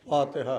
फातिहा।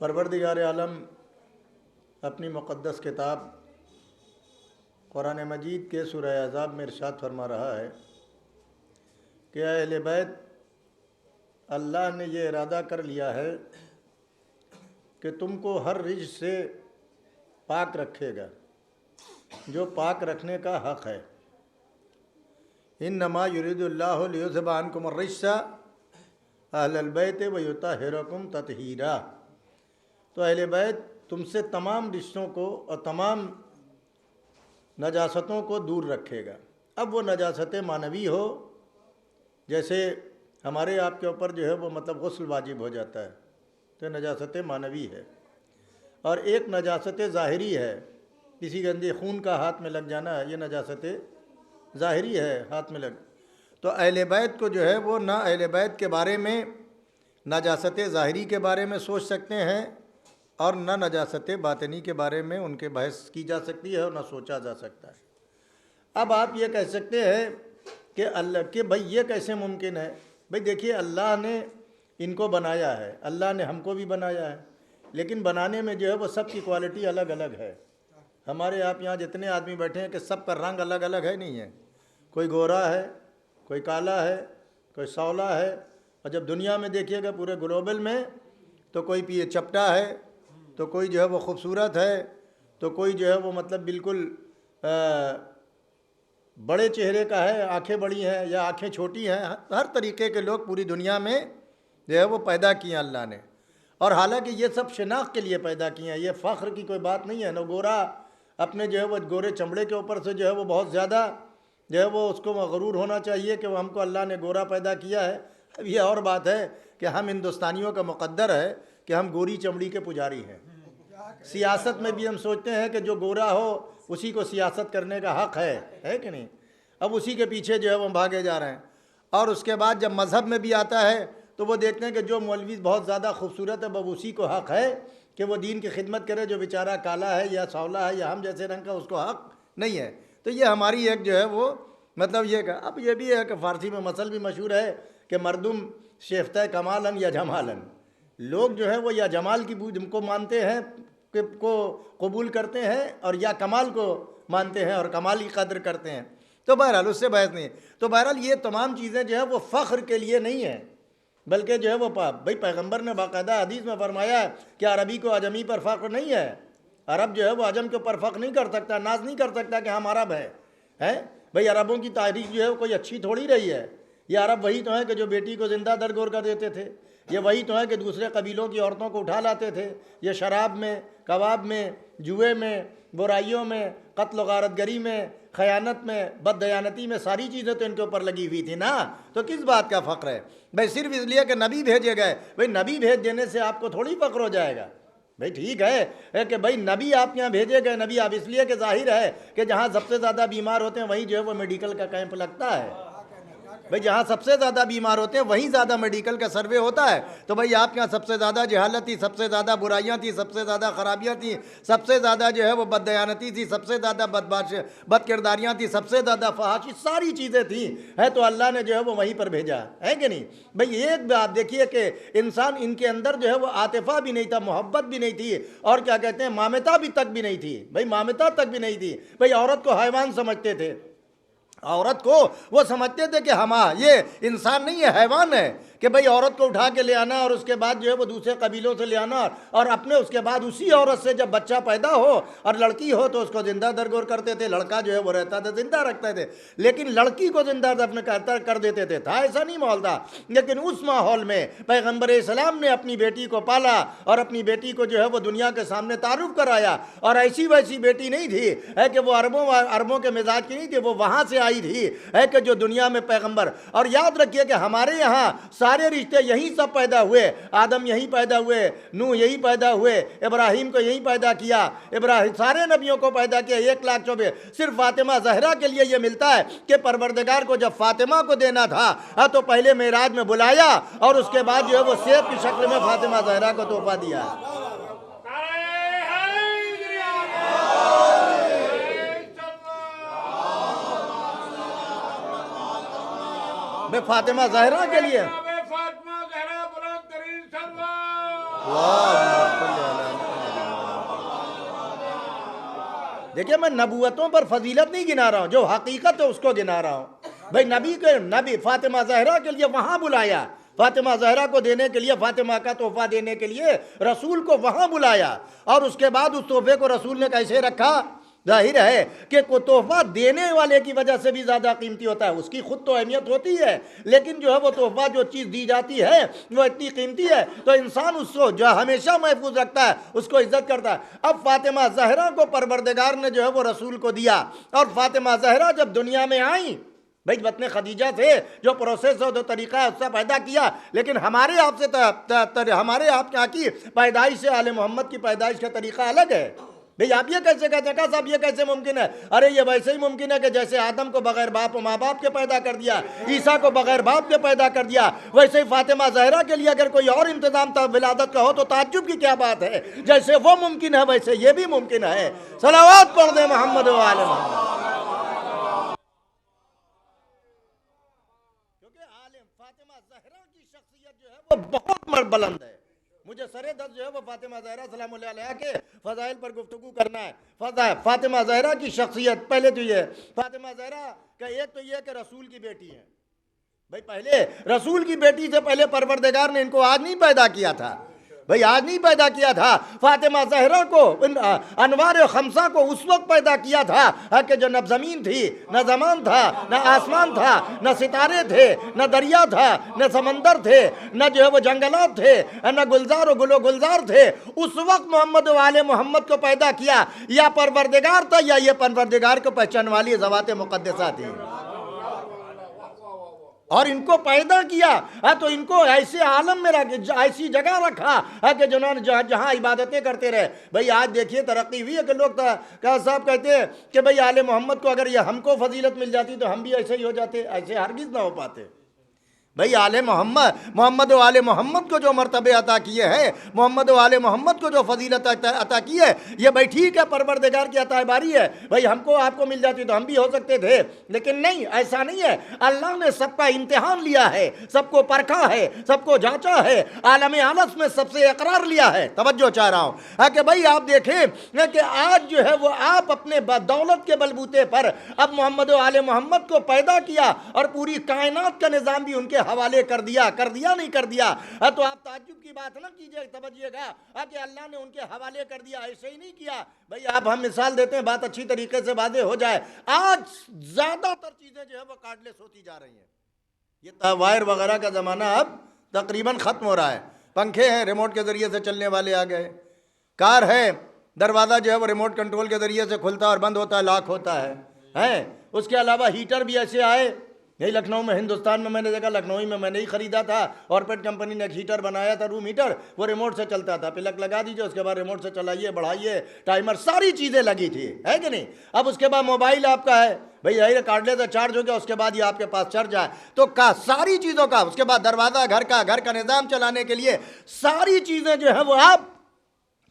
परवरदिगार आलम अपनी मुक़द्दस किताब कुरान मजीद के सूरह अहज़ाब में इरशाद फरमा रहा है कि अहले बैत अल्लाह ने ये इरादा कर लिया है कि तुमको हर रिज से पाक रखेगा जो पाक रखने का हक़ है। इन्नमा युरिदुल्लाहु लियुज़हिबा अन्कुम अर्रिज्सा अहलल बैत व युतहिरकुम तत्हीरा। तो अहले बैत तुमसे तमाम रिश्तों को और तमाम नजासतों को दूर रखेगा। अब वो नजासत मानवी हो, जैसे हमारे आपके ऊपर जो है वो मतलब गुस्ल वाजिब हो जाता है, तो नजासत मानवी है। और एक नजासत ज़ाहिरी है, किसी गंदे खून का हाथ में लग जाना, ये नजासत ज़ाहिरी है, हाथ में लग। तो अहले बैत को जो है वो ना अहले बैत के बारे में नजासत ज़ाहिरी के बारे में सोच सकते हैं और न नजासत बातिनी के बारे में उनके बहस की जा सकती है और न सोचा जा सकता है। अब आप ये कह सकते हैं कि अल्लाह के भाई ये कैसे मुमकिन है? भाई देखिए, अल्लाह ने इनको बनाया है, अल्लाह ने हमको भी बनाया है, लेकिन बनाने में जो है वो सब की क्वालिटी अलग अलग है। हमारे आप यहाँ जितने आदमी बैठे हैं कि सब का रंग अलग अलग है, नहीं है? कोई गोरा है, कोई काला है, कोई सौला है। और जब दुनिया में देखिएगा पूरे ग्लोबल में, तो कोई पिए चपटा है, तो कोई जो है वो खूबसूरत है, तो कोई जो है वो मतलब बिल्कुल बड़े चेहरे का है, आंखें बड़ी हैं या आंखें छोटी हैं। हर तरीके के लोग पूरी दुनिया में जो है वो पैदा किए अल्लाह ने। और हालांकि ये सब शनाख्त के लिए पैदा किए हैं, ये फ़ख्र की कोई बात नहीं है। न गोरा अपने जो है वो गोरे चमड़े के ऊपर से जो है वो बहुत ज़्यादा जो है वो उसको गरूर होना चाहिए कि वो हमको अल्लाह ने गोरा पैदा किया है। अब ये और बात है कि हम हिंदुस्तानियों का मुक़द्दर है कि हम गोरी चमड़ी के पुजारी हैं। सियासत में भी हम सोचते हैं कि जो गोरा हो उसी को सियासत करने का हक़ है कि नहीं? अब उसी के पीछे जो है वो भागे जा रहे हैं। और उसके बाद जब मज़हब में भी आता है तो वो देखते हैं कि जो मौलवी बहुत ज़्यादा खूबसूरत है, अब उसी को हक़ है कि वो दीन की खिदमत करे। जो बेचारा काला है या सौला है या हम जैसे रंग का, उसको हक़ नहीं है। तो ये हमारी एक जो है वो मतलब ये का। अब ये भी है कि फ़ारसी में मसल भी मशहूर है कि मर्दुम शेफ्ता कमालन या जमालन। लोग जो है वो या जमाल की बूझ को मानते हैं को कबूल करते हैं और या कमाल को मानते हैं और कमाल की कदर करते हैं। तो बहरहाल उससे बहस नहीं है। तो बहरहाल ये तमाम चीज़ें जो है वो फ़ख्र के लिए नहीं है, बल्कि जो है वो भाई पैगंबर ने बाकायदा हदीस में फरमाया है कि अरबी को अजमी पर फ़ख्र नहीं है। अरब जो है वो अजम के ऊपर फ़ख्र नहीं कर सकता, नाज नहीं कर सकता कि हम अरब हैं। भाई अरबों की तारीख जो है कोई अच्छी थोड़ी रही है। ये अरब वही तो है कि जो बेटी को ज़िंदा दरगोर कर देते थे। ये वही तो है कि दूसरे कबीलों की औरतों को उठा लाते थे। ये शराब में, कबाब में, जुए में, बुराइयों में, कत्ल गारतगरी में, ख़यानत में, बददयानती में, सारी चीज़ें तो इनके ऊपर लगी हुई थी ना। तो किस बात का फ़ख्र है भाई? सिर्फ इसलिए कि नबी भेजे गए। भाई नबी भेज देने से आपको थोड़ी फ़ख्र हो जाएगा। भाई ठीक है कि भाई नबी आप यहाँ भेजे गए। नबी आप इसलिए कि जाहिर है कि जहाँ सबसे ज़्यादा बीमार होते हैं वहीं जो है वो मेडिकल का कैंप लगता है। भाई जहाँ सबसे ज़्यादा बीमार होते हैं वहीं ज़्यादा मेडिकल का सर्वे होता है। तो भाई आपके यहाँ सबसे ज़्यादा जहालत थी, सबसे ज़्यादा बुराइयाँ थी, सबसे ज़्यादा खराबियाँ थी, सबसे ज़्यादा जो है वो बददयानती थी, सबसे ज़्यादा बदकिरदारियाँ थी, सबसे ज़्यादा फहाशी, सारी चीज़ें थी है। तो अल्लाह ने जो है वो वहीं पर भेजा है कि नहीं। भाई एक बात देखिए कि इंसान, इनके अंदर जो है वो आतिफ़ा भी नहीं था, मोहब्बत भी नहीं थी, और क्या कहते हैं मामता भी तक भी नहीं थी। भाई मामता तक भी नहीं थी। भाई औरत को हैवान समझते थे। औरत को वो समझते थे कि ये इंसान नहीं है, हैवान है। कि भाई औरत को उठा के ले आना और उसके बाद जो है वो दूसरे कबीलों से ले आना और अपने उसके बाद उसी औरत से जब बच्चा पैदा हो और लड़की हो तो उसको जिंदा दरगोर करते थे। लड़का जो है वो रहता था जिंदा रखते थे, लेकिन लड़की को जिंदा दफन कर देते थे। था ऐसा नहीं माहौल था। लेकिन उस माहौल में पैगम्बर इस्लाम ने अपनी बेटी को पाला और अपनी बेटी को जो है वो दुनिया के सामने तारुफ कराया। और ऐसी वैसी बेटी नहीं थी है कि वो अरबों के मिजाज की नहीं थी, वो वहाँ से आई थी है कि जो दुनिया में पैगम्बर। और याद रखिए कि हमारे यहाँ सारे रिश्ते यहीं सब पैदा हुए। आदम यहीं पैदा हुए, नूह यहीं पैदा हुए, इब्राहिम को यहीं पैदा किया, इब्राहिम सारे नबियों को पैदा किया। 1,24,000 सिर्फ फातिमा जहरा के लिए ये मिलता है कि परवरदिगार को जब फातिमा को देना था तो पहले मेराज में बुलाया और उसके बाद जो है वो सेब की शक्ल में फातिमा जहरा को तोहफा दिया। फातिमा जहरा के लिए देखिए, मैं नबूवतों पर फजीलत नहीं गिना रहा हूँ, जो हकीकत है उसको गिना रहा हूँ। भाई नबी फातिमा जहरा के लिए वहां बुलाया, फातिमा जहरा को देने के लिए, फातिमा का तोहफा देने के लिए रसूल को वहां बुलाया। और उसके बाद उस तोहफे को रसूल ने कैसे रखा? जाहिर है कि तोहफा देने वाले की वजह से भी ज़्यादा कीमती होता है। उसकी खुद तो अहमियत होती है, लेकिन जो है वो तोहफा जो चीज़ दी जाती है वो इतनी कीमती है तो इंसान उसको जो हमेशा महफूज रखता है, उसको इज्जत करता है। अब फातिमा जहरा को परवरदिगार ने जो है वो रसूल को दिया और फातिमा जहरा जब दुनिया में आई, भाई बतने खदीजा से जो प्रोसेस है, जो तरीका है उससे पैदा किया। लेकिन हमारे यहाँ की पैदाइश से आले मोहम्मद की पैदाइश का तरीका अलग है। भाई आप ये कैसे कहते हैं? साहब ये कैसे मुमकिन है? अरे ये वैसे ही मुमकिन है कि जैसे आदम को बगैर बाप और माँ बाप के पैदा कर दिया, ईसा को बगैर बाप के पैदा कर दिया, वैसे ही फातिमा जहरा के लिए अगर कोई और इंतजाम था विलादत का हो तो ताज्जुब की क्या बात है। जैसे वो मुमकिन है वैसे ये भी मुमकिन है। सलावत पढ़ दे मोहम्मद व आले मोहम्मद। क्योंकि फातिमा जहरा की शख्सियत जो है वो बहुत बुलंद है। मुझे सरे दर्द जो है वो फातिमा जहरा सलाम अलैहा के फ़ज़ाइल पर गुफ्तगू करना है। फातिमा जहरा की शख्सियत पहले तो ये, फातिमा जहरा का एक तो ये कि रसूल की बेटी है। भाई पहले रसूल की बेटी से पहले परवरदिगार ने इनको आज नहीं पैदा किया था। भाई आज नहीं पैदा किया था। फातिमा जहरा को, अनवार खमसा को उस वक्त पैदा किया था कि जो न ज़मीन थी, न ज़मान था, न आसमान था, न सितारे थे, न दरिया था, न समंदर थे, न जो है वो जंगलात थे, न गुलजार और गुलो गुलजार थे। उस वक्त मोहम्मद वाले मोहम्मद को पैदा किया। या परवरदिगार था या ये परवरदिगार को पहचान वाली ज़वात मुक़द्दसा थी और इनको पैदा किया तो इनको ऐसे आलम में ऐसी जगह रखा है कि जिन्होंने जहाँ इबादतें करते रहे। भाई आज देखिए तरक्की हुई है कि लोग साहब कहते हैं कि भाई आले मोहम्मद को अगर ये हमको फजीलत मिल जाती तो हम भी ऐसे ही हो जाते। ऐसे हरगिज़ ना हो पाते। भाई आले मोहम्मद वाले मोहम्मद को जो मर्तबे अता किए हैं, मोहम्मद वाले मोहम्मद को जो फजीलत अता की है, ये भाई ठीक है परवरदिगार की अताबारी है। भाई हमको आपको मिल जाती तो हम भी हो सकते थे, लेकिन नहीं, ऐसा नहीं है। अल्लाह ने सबका इम्तिहान लिया है, सबको परखा है, सबको जांचा है, आलम आलस में सबसे इकरार लिया है। तवज्जो चाह रहा हूँ कि भाई आप देखें कि आज जो है वो आप अपने दौलत के बलबूते पर अब मोहम्मद वाले मोहम्मद को पैदा किया और पूरी कायनात का निज़ाम भी उनके हवाले कर दिया नहीं कर दिया। तो आप ताज्जुब की बात ना कीजिए, समझिएगा कि अल्लाह ने उनके हवाले कर दिया, ऐसे ही नहीं किया। भाई आप हम मिसाल देते हैं, बात अच्छी तरीके से वादे हो जाए। आज ज्यादातर चीजें जो है वो कार्डलेस होती जा रही हैं। ये वायर वगैरह का ज़माना अब तकरीबन ख़त्म हो रहा है। पंखे हैं रिमोट के ज़रिए से चलने वाले आ गए। कार है, दरवाज़ा जो है वो रिमोट कंट्रोल के ज़रिए से खुलता और बंद होता है, लॉक होता है। उसके अलावा हीटर भी ऐसे आए, यही लखनऊ में, हिंदुस्तान में मैंने देखा, लखनऊ में मैंने ही ख़रीदा था। ऑरपेट कंपनी ने एक हीटर बनाया था, रूम हीटर, वो रिमोट से चलता था। प्लग लगा दीजिए, उसके बाद रिमोट से चलाइए, बढ़ाइए, टाइमर, सारी चीज़ें लगी थी, है कि नहीं। अब उसके बाद मोबाइल आपका है, भाई यही कार्ड से चार्ज हो गया, उसके बाद ये आपके पास चार्ज आए तो का सारी चीज़ों का। उसके बाद दरवाज़ा घर का निज़ाम चलाने के लिए सारी चीज़ें जो है वो आप,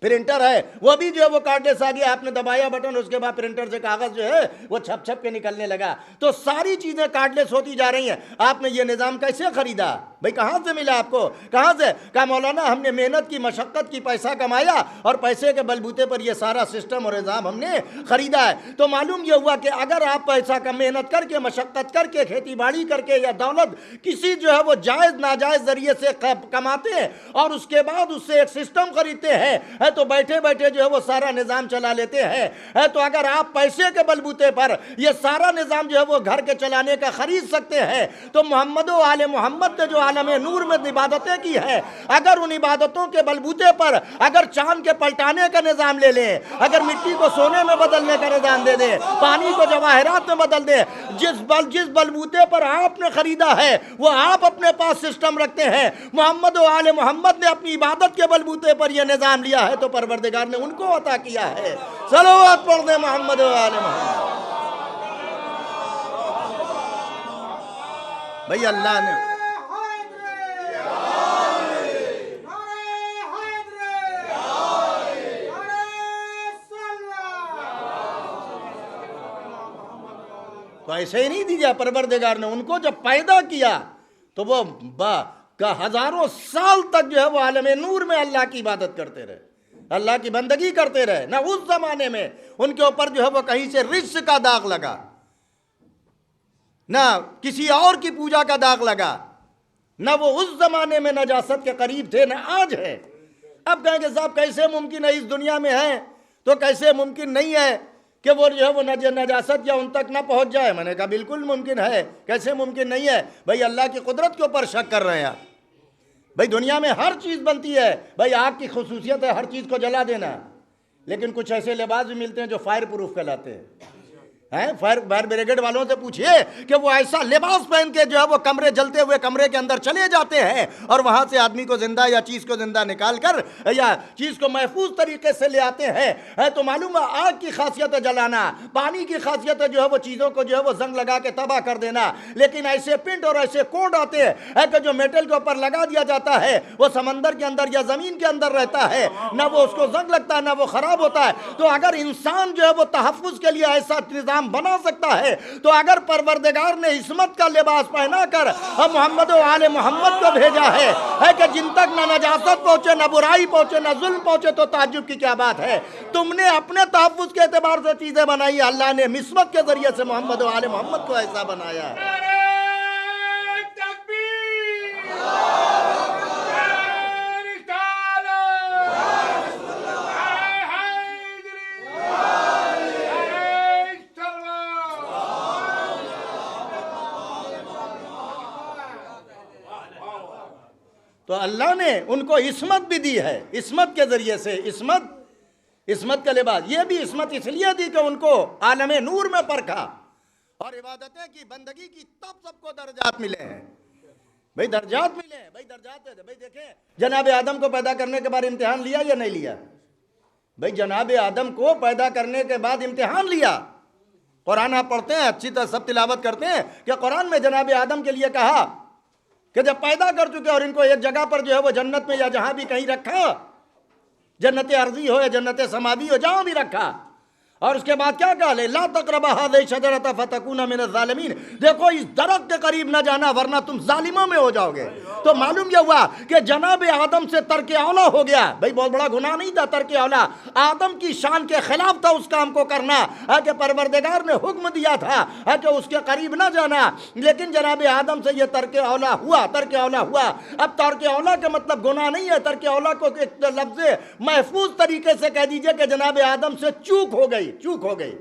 प्रिंटर है वो भी जो है वो कार्डलेस आ गया, आपने दबाया बटन, उसके बाद प्रिंटर से कागज जो है वो छप छप के निकलने लगा। तो सारी चीजें कार्डलेस होती जा रही हैं। आपने ये निज़ाम कैसे खरीदा भाई, कहाँ से मिला आपको, कहाँ से? कहा मौलाना हमने मेहनत की, मशक्क़त की, पैसा कमाया और पैसे के बलबूते पर ये सारा सिस्टम और निज़ाम हमने खरीदा है। तो मालूम ये हुआ कि अगर आप पैसा का मेहनत करके, मशक्क़त करके, खेती बाड़ी करके या दौलत किसी जो है वो जायज़ नाजायज़ ज़रिए से कमाते हैं और उसके बाद उससे एक सिस्टम खरीदते हैं, तो बैठे बैठे जो है वो सारा निज़ाम चला लेते हैं। तो अगर आप पैसे के बलबूते पर ये सारा निज़ाम जो है वो घर के चलाने का खरीद सकते हैं, तो मोहम्मद व आले मोहम्मद ने जो आलमे नूर में इबादतें की है, अगर उन इबादतों के बलबूते पर अगर चांद के पलटाने का निज़ाम ले लें, अगर मिट्टी को सोने में बदलने का निज़ाम दे दें, पानी को जवाहरात में बदल दें, जिस बलबूते पर आपने खरीदा है वो आप अपने पास सिस्टम रखते हैं, मोहम्मद व आले मोहम्मद ने अपनी इबादत के बलबूते पर यह निज़ाम लिया है, तो परवरदिगार ने उनको अता किया है। सलावत पढ़ दे मोहम्मद व आले मोहम्मद। भाई अल्लाह ने तो ऐसे ही नहीं दिया, परवरदिगार ने उनको जब पैदा किया तो वो हजारों साल तक जो है वो आलमे नूर में अल्लाह की इबादत करते रहे, अल्लाह की बंदगी करते रहे। ना उस जमाने में उनके ऊपर जो है वो कहीं से रिज्क का दाग लगा, ना किसी और की पूजा का दाग लगा, ना वो उस जमाने में नजासत के करीब थे, ना आज है। अब कहेंगे साहब कैसे मुमकिन है, इस दुनिया में है तो कैसे मुमकिन नहीं है कि वो जो है वो नजासत या उन तक ना पहुंच जाए। मैंने कहा बिल्कुल मुमकिन है, कैसे मुमकिन नहीं है भाई। अल्लाह की कुदरत के ऊपर शक कर रहे हैं आप। भाई दुनिया में हर चीज़ बनती है, भाई आग की खुसूसियत है हर चीज़ को जला देना, लेकिन कुछ ऐसे लिबास भी मिलते हैं जो फायर प्रूफ कहलाते हैं। फायर ब्रिगेड वालों से पूछिए कि वो ऐसा लिबास पहन के जो है वो कमरे, जलते हुए कमरे के अंदर चले जाते हैं और वहां से आदमी को जिंदा या चीज़ को जिंदा निकाल कर या चीज़ को महफूज तरीके से ले आते हैं। तो मालूम है आग की खासियत है जलाना, पानी की खासियत है जो है वो चीज़ों को जो है वो जंग लगा के तबाह कर देना, लेकिन ऐसे पिंड और ऐसे कोड आते हैं कि जो मेटल के ऊपर लगा दिया जाता है वो समंदर के अंदर या ज़मीन के अंदर रहता है, ना वो उसको जंग लगता है ना वो ख़राब होता है। तो अगर इंसान जो है वो तहफ़्फ़ुज़ के लिए ऐसा निज़ाम बना सकता है, तो अगर परवरदिगार ने इस्मत का लिबास पहना कर हम मोहम्मद व आले मोहम्मद को भेजा है कि जिन तक ना नजासत पहुंचे, ना बुराई पहुंचे, ना जुल्म पहुंचे, तो ताज्जुब की क्या बात है। तुमने अपने तहफ़्फ़ुज़ के एतबार से चीजें बनाई, अल्लाह ने इस्मत के जरिए से मोहम्मद व आले मोहम्मद को ऐसा बनाया है। तो अल्लाह ने उनको इस्मत भी दी है, इस्मत के ज़रिए से, इस्मत का लिबास। ये भी इस्मत इसलिए दी कि उनको आलमे नूर में परखा और इबादतें की, बंदगी की, तब सबको दर्जात मिले हैं। भाई दर्जात मिले हैं, भाई दर्जात है। भाई देखें जनाब आदम को पैदा करने के बाद इम्तिहान लिया या नहीं लिया? भाई जनाब आदम को पैदा करने के बाद इम्तिहान लिया। कुरान आप पढ़ते हैं, अच्छी तरह सब तिलावत करते हैं कि कुरान में जनाब आदम के लिए कहा कि जब पैदा कर चुके और इनको एक जगह पर जो है वो जन्नत में या जहां भी कहीं रखा, जन्नत अर्जी हो या जन्नत समावी हो, जहां भी रखा, और उसके बाद क्या कहा, ला तक़रबा हाज़िही शजरत फ़तकूना मिनज़ ज़ालिमीन, देखो इस दरख्त के करीब न जाना वरना तुम जालिमों में हो जाओगे। तो मालूम यह हुआ कि जनाब आदम से तर्क औला हो गया। भाई बहुत बड़ा गुनाह नहीं था तर्क औला, आदम की शान के खिलाफ था उस काम को करना, कि परवरदिगार ने हुक्म दिया था कि उसके करीब न जाना, लेकिन जनाब आदम से यह तर्क औला हुआ, तर्क औला हुआ। अब तर्क औला का मतलब गुनाह नहीं है, तर्क औला को एक लफ्ज़ महफूज तरीके से कह दीजिए कि जनाब आदम से चूक हो गई, चूक हो गई।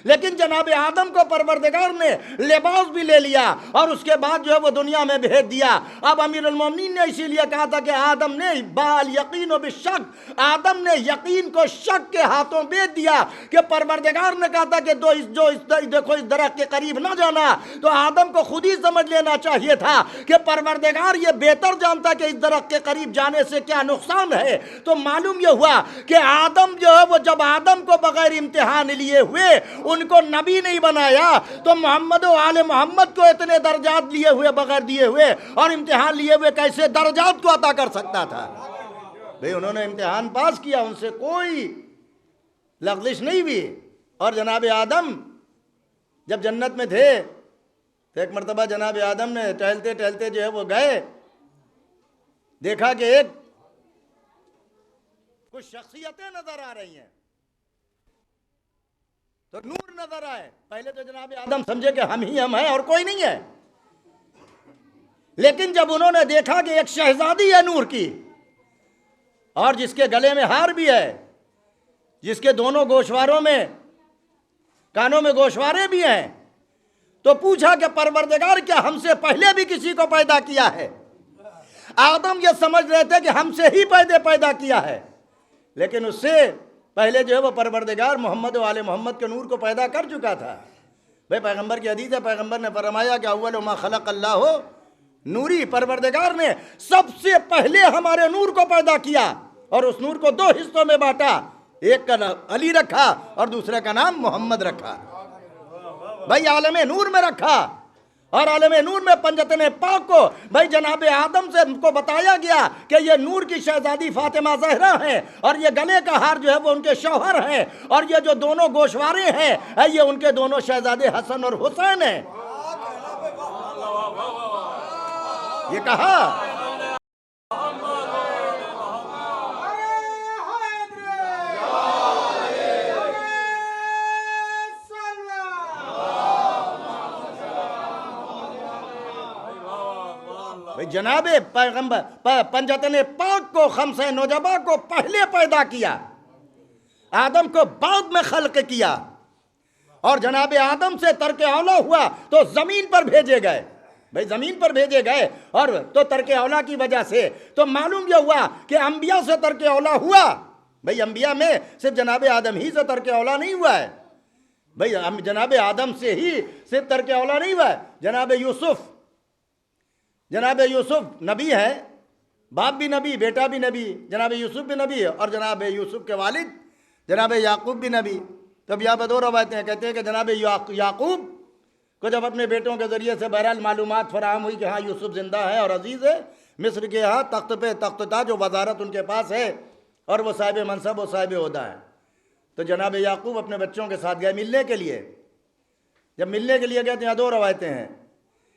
लेकिन जनाब आदम को परवरदिगार ने लिबास भी ले लिया और उसके बाद जो है वो दुनिया में भेज दिया। अब अमीरुल मोमिनीन ने इसीलिए कहा था कि आदम ने बाल यकीन व बिशक, आदम ने यकीन को शक के हाथों बेच दिया कि परवरदिगार ने कहा था कि देखो इस दरख्त के करीब ना जाना, तो आदम को खुद ही समझ लेना चाहिए था कि परवरदिगार ये बेहतर जानता कि इस दरख्त के करीब जाने से क्या नुकसान है। तो मालूम यह हुआ कि आदम जो है वो जब आदम को बगैर इम्तिहान लिए हुए उनको नबी नहीं बनाया, तो मोहम्मद व आले मोहम्मद को इतने दर्जात लिए हुए बगैर दिए हुए और इम्तिहान लिए हुए कैसे दर्जात को अता कर सकता था। भाई उन्होंने इम्तिहान पास किया, उनसे कोई लग़ज़िश नहीं हुई। और जनाब आदम जब जन्नत में थे तो एक मरतबा जनाब आदम ने टहलते टहलते जो है वो गए, देखा कि एक कुछ शख्सियतें नजर आ रही हैं, तो नूर नजर आए। पहले तो जनाब आदम समझे कि हम ही हम हैं और कोई नहीं है, लेकिन जब उन्होंने देखा कि एक शहजादी है नूर की और जिसके गले में हार भी है, जिसके दोनों गोशवारों में कानों में गोशवारे भी हैं, तो पूछा कि परवरदिगार क्या हमसे पहले भी किसी को पैदा किया है? आदम ये समझ रहे थे कि हमसे ही पैदा किया है, लेकिन उससे पहले जो है वो परवरदिगार मोहम्मद वाले मोहम्मद के नूर को पैदा कर चुका था। भाई पैगंबर की हदीस है, पैगंबर ने फरमाया कि अव्वल मा खलक़ अल्लाह नूरी, परवरदिगार ने सबसे पहले हमारे नूर को पैदा किया और उस नूर को दो हिस्सों में बांटा, एक का नाम अली रखा और दूसरे का नाम मोहम्मद रखा। भाई आलमे नूर में रखा और आलमे नूर में पंजतन पाक को भाई जनाब आदम से हमको बताया गया कि ये नूर की शहजादी फातिमा ज़हरा हैं और ये गले का हार जो है वो उनके शौहर हैं और ये जो दोनों गोशवारे हैं ये उनके दोनों शहजादे हसन और हुसैन हैं। ये कहा जनाबे पैगंबर पंजतन पाक को खमसे नौजबा को पहले पैदा किया, आदम को बाद में खल्क किया और जनाबे आदम से तरके औला हुआ तो ज़मीन पर भेजे गए। भाई ज़मीन पर भेजे गए और तो तरके औला की वजह से तो मालूम यह हुआ कि अंबिया से तरके औला हुआ। भाई अंबिया में सिर्फ जनाबे आदम ही से तरके औला नहीं हुआ है, भाई जनाबे आदम से ही सिर्फ तरके औला नहीं हुआ है। जनाब यूसुफ नबी है, बाप भी नबी बेटा भी नबी, जनाब यूसुफ भी नबी है और जनाब यूसुफ के वालिद जनाब याकूब भी नबी। तब यहाँ पर दो रवायतें हैं, कहते हैं कि जनाब याकूब को जब अपने बेटों के ज़रिए से बहरहाल मालूमात फराहम हुई कि हाँ यूसुफ ज़िंदा है और अजीज़ है, मिस्र के यहाँ तख्त पे तख्त था जो वजारत उनके पास है और वो साहिब मनसब और साहिब ओहदा है, तो जनाब याकूब अपने बच्चों के साथ गए मिलने के लिए। जब मिलने के लिए गए तो यहाँ दो रवायतें हैं,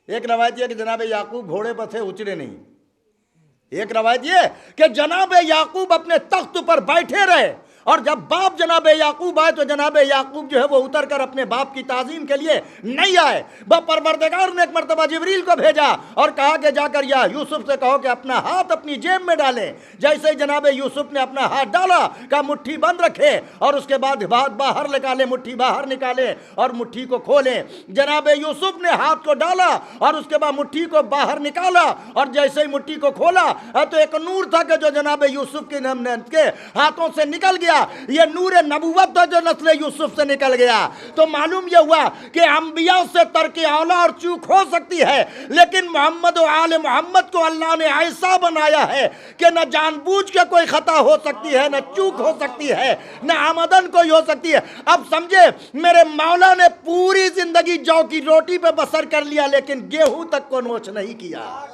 एक रवायत यह कि जनाब याकूब घोड़े पर थे उचरे नहीं, एक रवायत यह कि जनाब याकूब अपने तख्त पर बैठे रहे और जब बाप जनाब याकूब आए तो जनाब याकूब जो है वो उतर कर अपने बाप की ताज़ीम के लिए नहीं आए। वह परवरदिगार ने एक मरतबा जिब्रील को भेजा और कहा कि जाकर या यूसुफ से कहो कि अपना हाथ अपनी जेब में डालें। जैसे ही जनाब यूसुफ ने अपना हाथ डाला का मुट्ठी बंद रखे और उसके बाद हाथ बाहर निकाले, मुट्ठी बाहर निकाले और मुट्ठी को खोलें। जनाब यूसुफ ने हाथ को डाला और उसके बाद मुट्ठी को बाहर निकाला और जैसे ही मुट्ठी को खोला तो एक नूर था कि जो जनाब यूसुफ के हाथों से निकल गया। ये नूर नबूवत था जो नस्ल यूसुफ से निकल गया। तो मालूम यह हुआ कि अंबिया से तरके औला और चूक हो सकती है, लेकिन मोहम्मद और आले मोहम्मद को अल्लाह ने ऐसा बनाया है कि न जानबूझ के कोई खता हो सकती है, न चूक हो सकती है, न आमदन कोई हो सकती है। अब समझे मेरे मौला ने पूरी जिंदगी जौ की रोटी पे बसर कर लिया लेकिन गेहूं तक को नोच नहीं किया।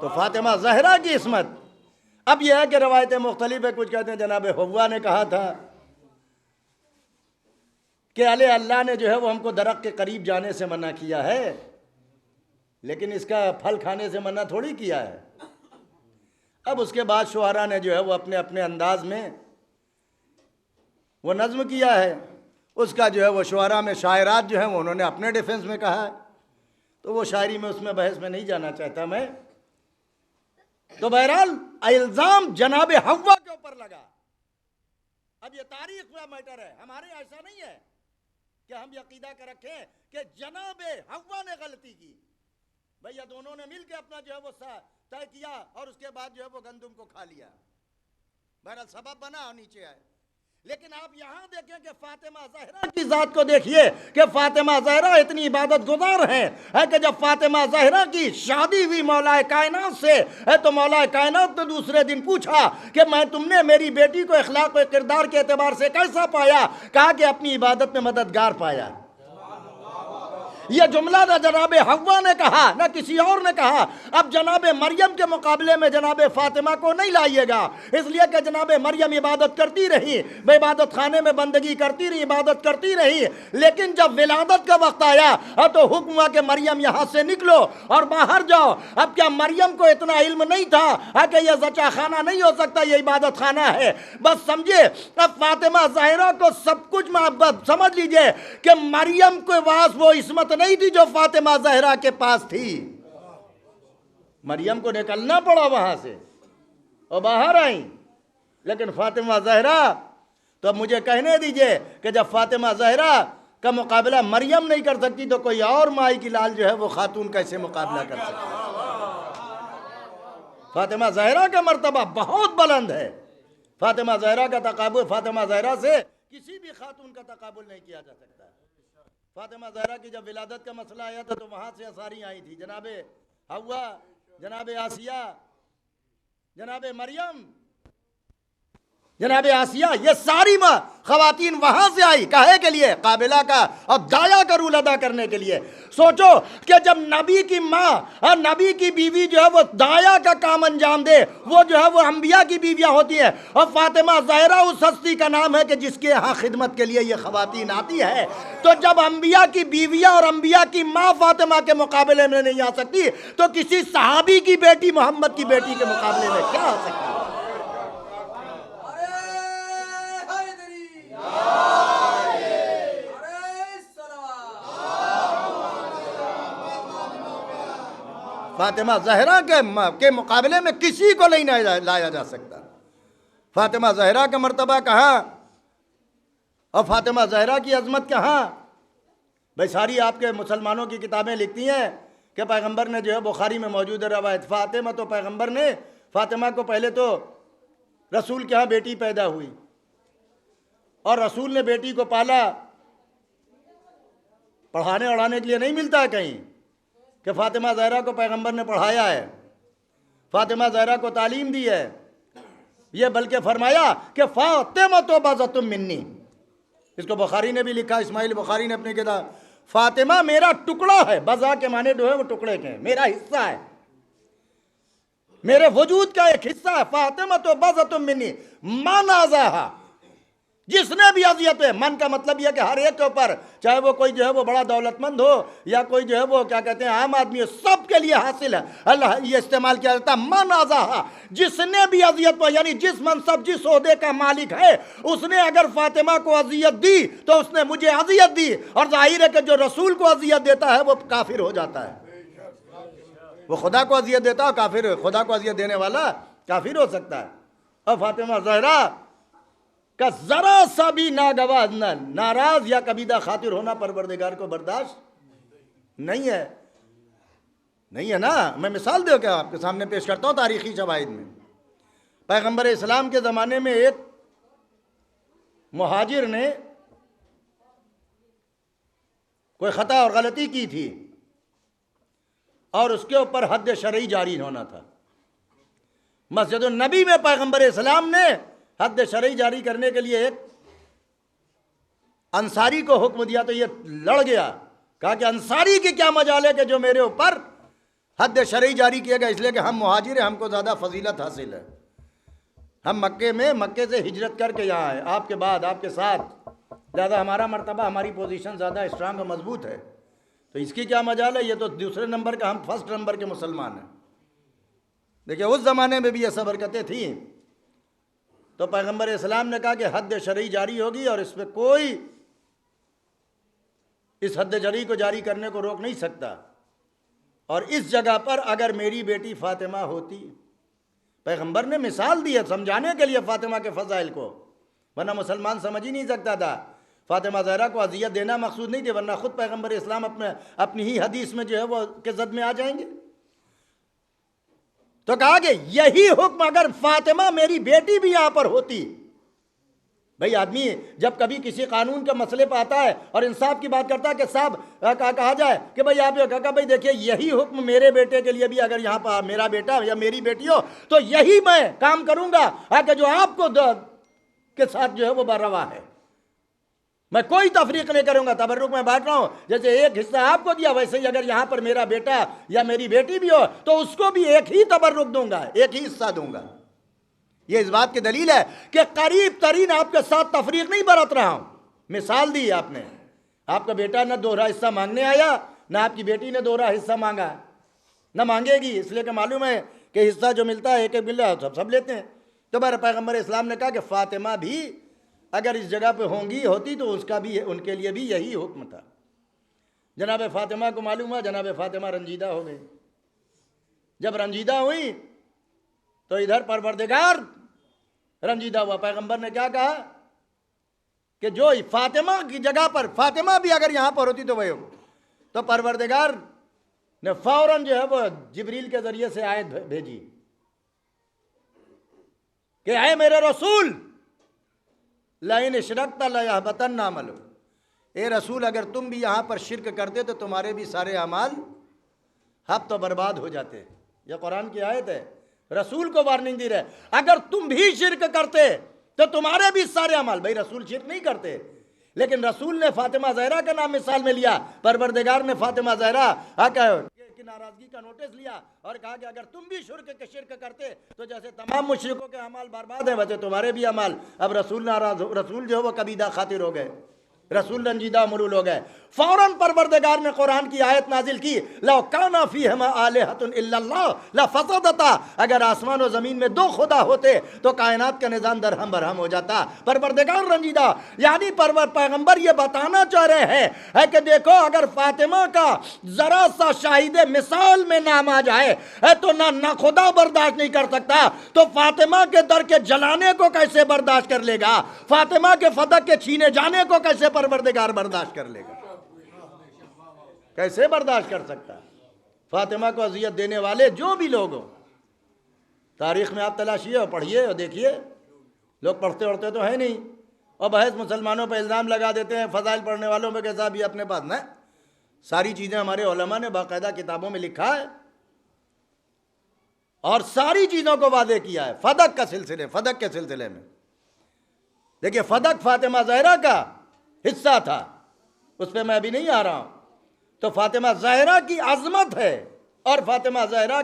तो फातिमा ज़हरा की इस्मत। अब यह है कि रवायतें मुख्तलिफ है, कुछ कहते हैं जनाब हव्वा ने कहा था कि अल्लाह ने जो है वो हमको दरख्त के करीब जाने से मना किया है, लेकिन इसका फल खाने से मना थोड़ी किया है। अब उसके बाद शुआरा ने जो है वो अपने अपने अंदाज में वो नज़्म किया है, उसका जो है वो शुआरा में शायरात जो है वो उन्होंने अपने डिफेंस में कहा है तो वो शायरी में उसमें बहस में नहीं जाना चाहता मैं। तो बहरहाल इल्जाम जनाब हव्वा के ऊपर लगा। अब ये तारीख का मैटर है, हमारे ऐसा नहीं है कि हम यकीदा कर रखें कि जनाब हव्वा ने गलती की। भैया दोनों ने मिलकर अपना जो है वो तय किया और उसके बाद जो है वो गंदुम को खा लिया। बहरहाल सबब बना और नीचे आए। लेकिन आप यहां देखें कि फातिमा ज़हरा की जात को देखिए कि फातिमा ज़हरा इतनी इबादत गुजार है कि जब फातिमा ज़हरा की शादी हुई मौलाए कायनात से है तो मौलाए कायनात ने दूसरे दिन पूछा कि मैं तुमने मेरी बेटी को इखलाक व किरदार के एतबार से कैसा पाया? कहा कि अपनी इबादत में मददगार पाया। यह जुमला ना जनाब हव्वा ने कहा ना किसी और ने कहा। अब जनाब मरियम के मुकाबले में जनाब फातिमा को नहीं लाइएगा, इसलिए कि जनाब मरियम इबादत करती रही, वह इबादत खाने में बंदगी करती रही, इबादत करती रही। लेकिन जब विलादत का वक्त आया तो हुक्म हुआ कि मरियम यहाँ से निकलो और बाहर जाओ। अब क्या मरियम को इतना इल्म नहीं था कि यह जचा खाना नहीं हो सकता, यह इबादत खाना है? बस समझे, अब फातिमा ज़हरा को सब कुछ में आप समझ लीजिए कि मरियम के पास वो इस्मत नहीं थी जो फातिमा ज़हरा के पास थी। मरियम को निकलना पड़ा वहां से और बाहर आई, लेकिन फातिमा ज़हरा तो अब मुझे कहने दीजिए कि जब फातिमा ज़हरा का मुकाबला मरियम नहीं कर सकती तो कोई और माई की लाल जो है वो खातून कैसे मुकाबला कर सकती? फातिमा ज़हरा का मर्तबा बहुत बुलंद है। फातिमा ज़हरा का तकाबुल, फातिमा ज़हरा से किसी भी खातून का तकाबुल नहीं किया जा सकता। फातिमा ज़हरा की जब विलादत का मसला आया था तो वहां से असारी आई थी, जनाबे हव्वा, जनाबे आसिया, जनाबे मरियम, जनाबे आसिया, ये सारी खवातीन वहां से आई काहे के लिए? काबिला का और दाया का रूल अदा करने के लिए। सोचो कि जब नबी की माँ और नबी की बीवी जो है वो दाया का काम अंजाम दे, वो जो है वो अंबिया की बीवियां होती है। और फातिमा ज़हरा उस हस्ती का नाम है कि जिसके यहाँ खिदमत के लिए ये खवातीन आती है। तो जब अंबिया की बीवियां और अंबिया की माँ फातिमा के मुकाबले में नहीं आ सकती तो किसी सहाबी की बेटी मोहम्मद की बेटी के मुकाबले में क्या आ सकती है? फातिमा ज़हरा के मुकाबले में किसी को नहीं लाया जा सकता। फातिमा ज़हरा का मर्तबा कहाँ और फातिमा ज़हरा की अजमत कहाँ? भाई सारी आपके मुसलमानों की किताबें लिखती हैं कि पैगंबर ने जो है बुखारी में मौजूद है रवायत, फातिमा तो पैगंबर ने, फातिमा को पहले तो रसूल के यहाँ बेटी पैदा हुई और रसूल ने बेटी को पाला। पढ़ाने उड़ाने के लिए नहीं मिलता है कहीं कि फातिमा ज़हरा को पैगंबर ने पढ़ाया है, फातिमा ज़हरा को तालीम दी है। ये बल्कि फरमाया कि फातिमा तो बज़तुम मिन्नी, इसको बुखारी ने भी लिखा, इस्माइल बुखारी ने अपनी किताब, फातिमा मेरा टुकड़ा है। बज़ा के माने जो है वो टुकड़े के, मेरा हिस्सा है, मेरे वजूद का एक हिस्सा है। फातिमा तो बज़तुम मिन्नी मन आज़ाहा, जिसने भी अजियत है, मन का मतलब यह कि हर एक के ऊपर, चाहे वो कोई जो है वो बड़ा दौलतमंद हो या कोई जो है वो क्या कहते हैं आम आदमी हो, सबके लिए हासिल है। अल्लाह ये इस्तेमाल किया जाता है मन आज़ाहा, जिसने भी अजियत हो, यानी जिस मनसब जिस ओहदे का मालिक है उसने अगर फातिमा को अजियत दी तो उसने मुझे अजियत दी। और जाहिर है कि जो रसूल को अजियत देता है वो काफिर हो जाता है। वो खुदा को अजियत देता है काफिर, खुदा को अजियत देने वाला काफिर हो सकता है। और फातिमा ज़हरा का जरा सा भी नागवाज नाराज या कबीदा खातिर होना परवरदिगार को बर्दाश्त नहीं है। नहीं है ना? मैं मिसाल दे क्या आपके सामने पेश करता हूँ तारीखी शवाहिद में। पैगंबर इस्लाम के ज़माने में एक मुहाजिर ने कोई ख़ता और गलती की थी और उसके ऊपर हद शरई जारी होना था। मस्जिद नबी में पैगंबर इस्लाम ने हद शरई जारी करने के लिए एक अंसारी को हुक्म दिया तो ये लड़ गया, कहा कि अंसारी की क्या मजाल है कि जो मेरे ऊपर हद शरई जारी किया गया, इसलिए कि हम मुहाजिर हैं, हमको ज़्यादा फजीलत हासिल है। हम मक्के से हिजरत करके यहाँ आए आपके बाद, आपके साथ, ज़्यादा हमारा मर्तबा, हमारी पोजीशन ज़्यादा स्ट्रांग और मजबूत है, तो इसकी क्या मजाल है? ये तो दूसरे नंबर का, हम फर्स्ट नंबर के मुसलमान हैं। देखिए उस ज़माने में भी ये सब बरकतें थी। तो पैगंबर इस्लाम ने कहा कि हद शरई जारी होगी और इस पर कोई इस हद शरई को जारी करने को रोक नहीं सकता। और इस जगह पर अगर मेरी बेटी फातिमा होती, पैगंबर ने मिसाल दी है समझाने के लिए फातिमा के फ़ज़ाइल को, वरना मुसलमान समझ ही नहीं सकता था। फातिमा ज़हरा को अजियत देना मकसूद नहीं थी, वरना ख़ुद पैगंबर इस्लाम अपनी ही हदीस में जो है वो के ज़द में आ जाएंगे। तो कहा कि यही हुक्म अगर फातिमा मेरी बेटी भी यहां पर होती। भाई आदमी जब कभी किसी कानून के मसले पर आता है और इंसाफ की बात करता है कि साहब कहा जाए कि भाई आप कहा भाई देखिए यही हुक्म मेरे बेटे के लिए भी अगर यहाँ पर मेरा बेटा या मेरी बेटी हो तो यही मैं काम करूंगा कि जो आपको के साथ जो है वो बरवा है, मैं कोई तफरीक नहीं करूंगा, तबर्रुक में बांट रहा हूं, जैसे एक हिस्सा आपको दिया वैसे ही अगर यहाँ पर मेरा बेटा या मेरी बेटी भी हो तो उसको भी एक ही तबर्रुक दूंगा, एक ही हिस्सा दूंगा। ये इस बात की दलील है कि करीब तरीन आपके साथ तफरीक नहीं बरत रहा हूं। मिसाल दी आपने, आपका बेटा न दोहरा हिस्सा मांगने आया, न आपकी बेटी ने दोहरा हिस्सा मांगा, न मांगेगी, इसलिए कि मालूम है कि हिस्सा जो मिलता है एक एक मिल रहा है सब लेते हैं। तो मेरे पैगंबर इस्लाम ने कहा कि फातिमा भी अगर इस जगह पे होती तो उसका भी उनके लिए भी यही हुक्म था। जनाब फातिमा को मालूम हुआ जनाब फातिमा रंजीदा हो गई। जब रंजीदा हुई तो इधर परवरदिगार रंजीदा हुआ। पैगंबर ने क्या कहा कि जो फातिमा की जगह पर फातिमा भी अगर यहां पर होती तो वही हो। तो परवरदिगार ने फौरन जो है वो जिब्रील के जरिए से आयत भेजी कि ऐ मेरे रसूल लाइन इशरकता लयहबतन्ना अमलु, ए रसूल अगर तुम भी यहाँ पर शिरक करते तो तुम्हारे भी सारे अमाल हब तो बर्बाद हो जाते। यह कुरान की आयत है, रसूल को वार्निंग दी रहे, अगर तुम भी शिरक करते तो तुम्हारे भी सारे अमाल। भाई रसूल शिरक नहीं करते, लेकिन रसूल ने फातिमा ज़हरा का नाम मिसाल में लिया। परवरदिगार ने फातिमा ज़हरा की नाराजगी का नोटिस लिया और कहा कि अगर तुम भी शिरक करते तो जैसे तमाम मुशरिकों के अमाल बर्बाद हैं वैसे तुम्हारे भी अमाल। अब रसूल नाराज, रसूल जो है वो कबीदा खातिर हो गए, रसूल रंजीदा मरूल हो गए। फौरन परवरदिगार ने कुरान की आयत नाजिल की, लौ काना फीहिमा आलिहतुन इल्लल्लाह लफसदता, अगर आसमान और जमीन में दो खुदा होते तो कायनात का निजाम दरहम बरहम हो जाता। परवरदिगार रंजीदा, यानी पैगंबर ये बताना चाह रहे हैं कि देखो अगर फातिमा का जरा सा शाहिद मिसाल में नाम आ जाए तो ना खुदा बर्दाश्त नहीं कर सकता, तो फातिमा के दर के जलाने को कैसे बर्दाश्त कर लेगा, फातिमा के फदक के छीने जाने को कैसे परवरदिगार बर्दाश्त कर लेगा, कैसे बर्दाश्त कर सकता। फातिमा को अजियत देने वाले जो भी लोग हों, तारीख में आप तलाशिए और पढ़िए और देखिए, लोग पढ़ते उड़ते तो है नहीं और बहस मुसलमानों पर इल्ज़ाम लगा देते हैं फ़ज़ाइल पढ़ने वालों में, कैसा भी अपने पास ना सारी चीज़ें हमारे उलमा ने बाकायदा किताबों में लिखा है और सारी चीज़ों को वादे किया है। फदक के सिलसिले में देखिए, फदक फातिमा ज़हरा का हिस्सा था, उस पर मैं अभी नहीं आ रहा हूं। तो फातिमा ज़हरा की अजमत है और फातिमा ज़हरा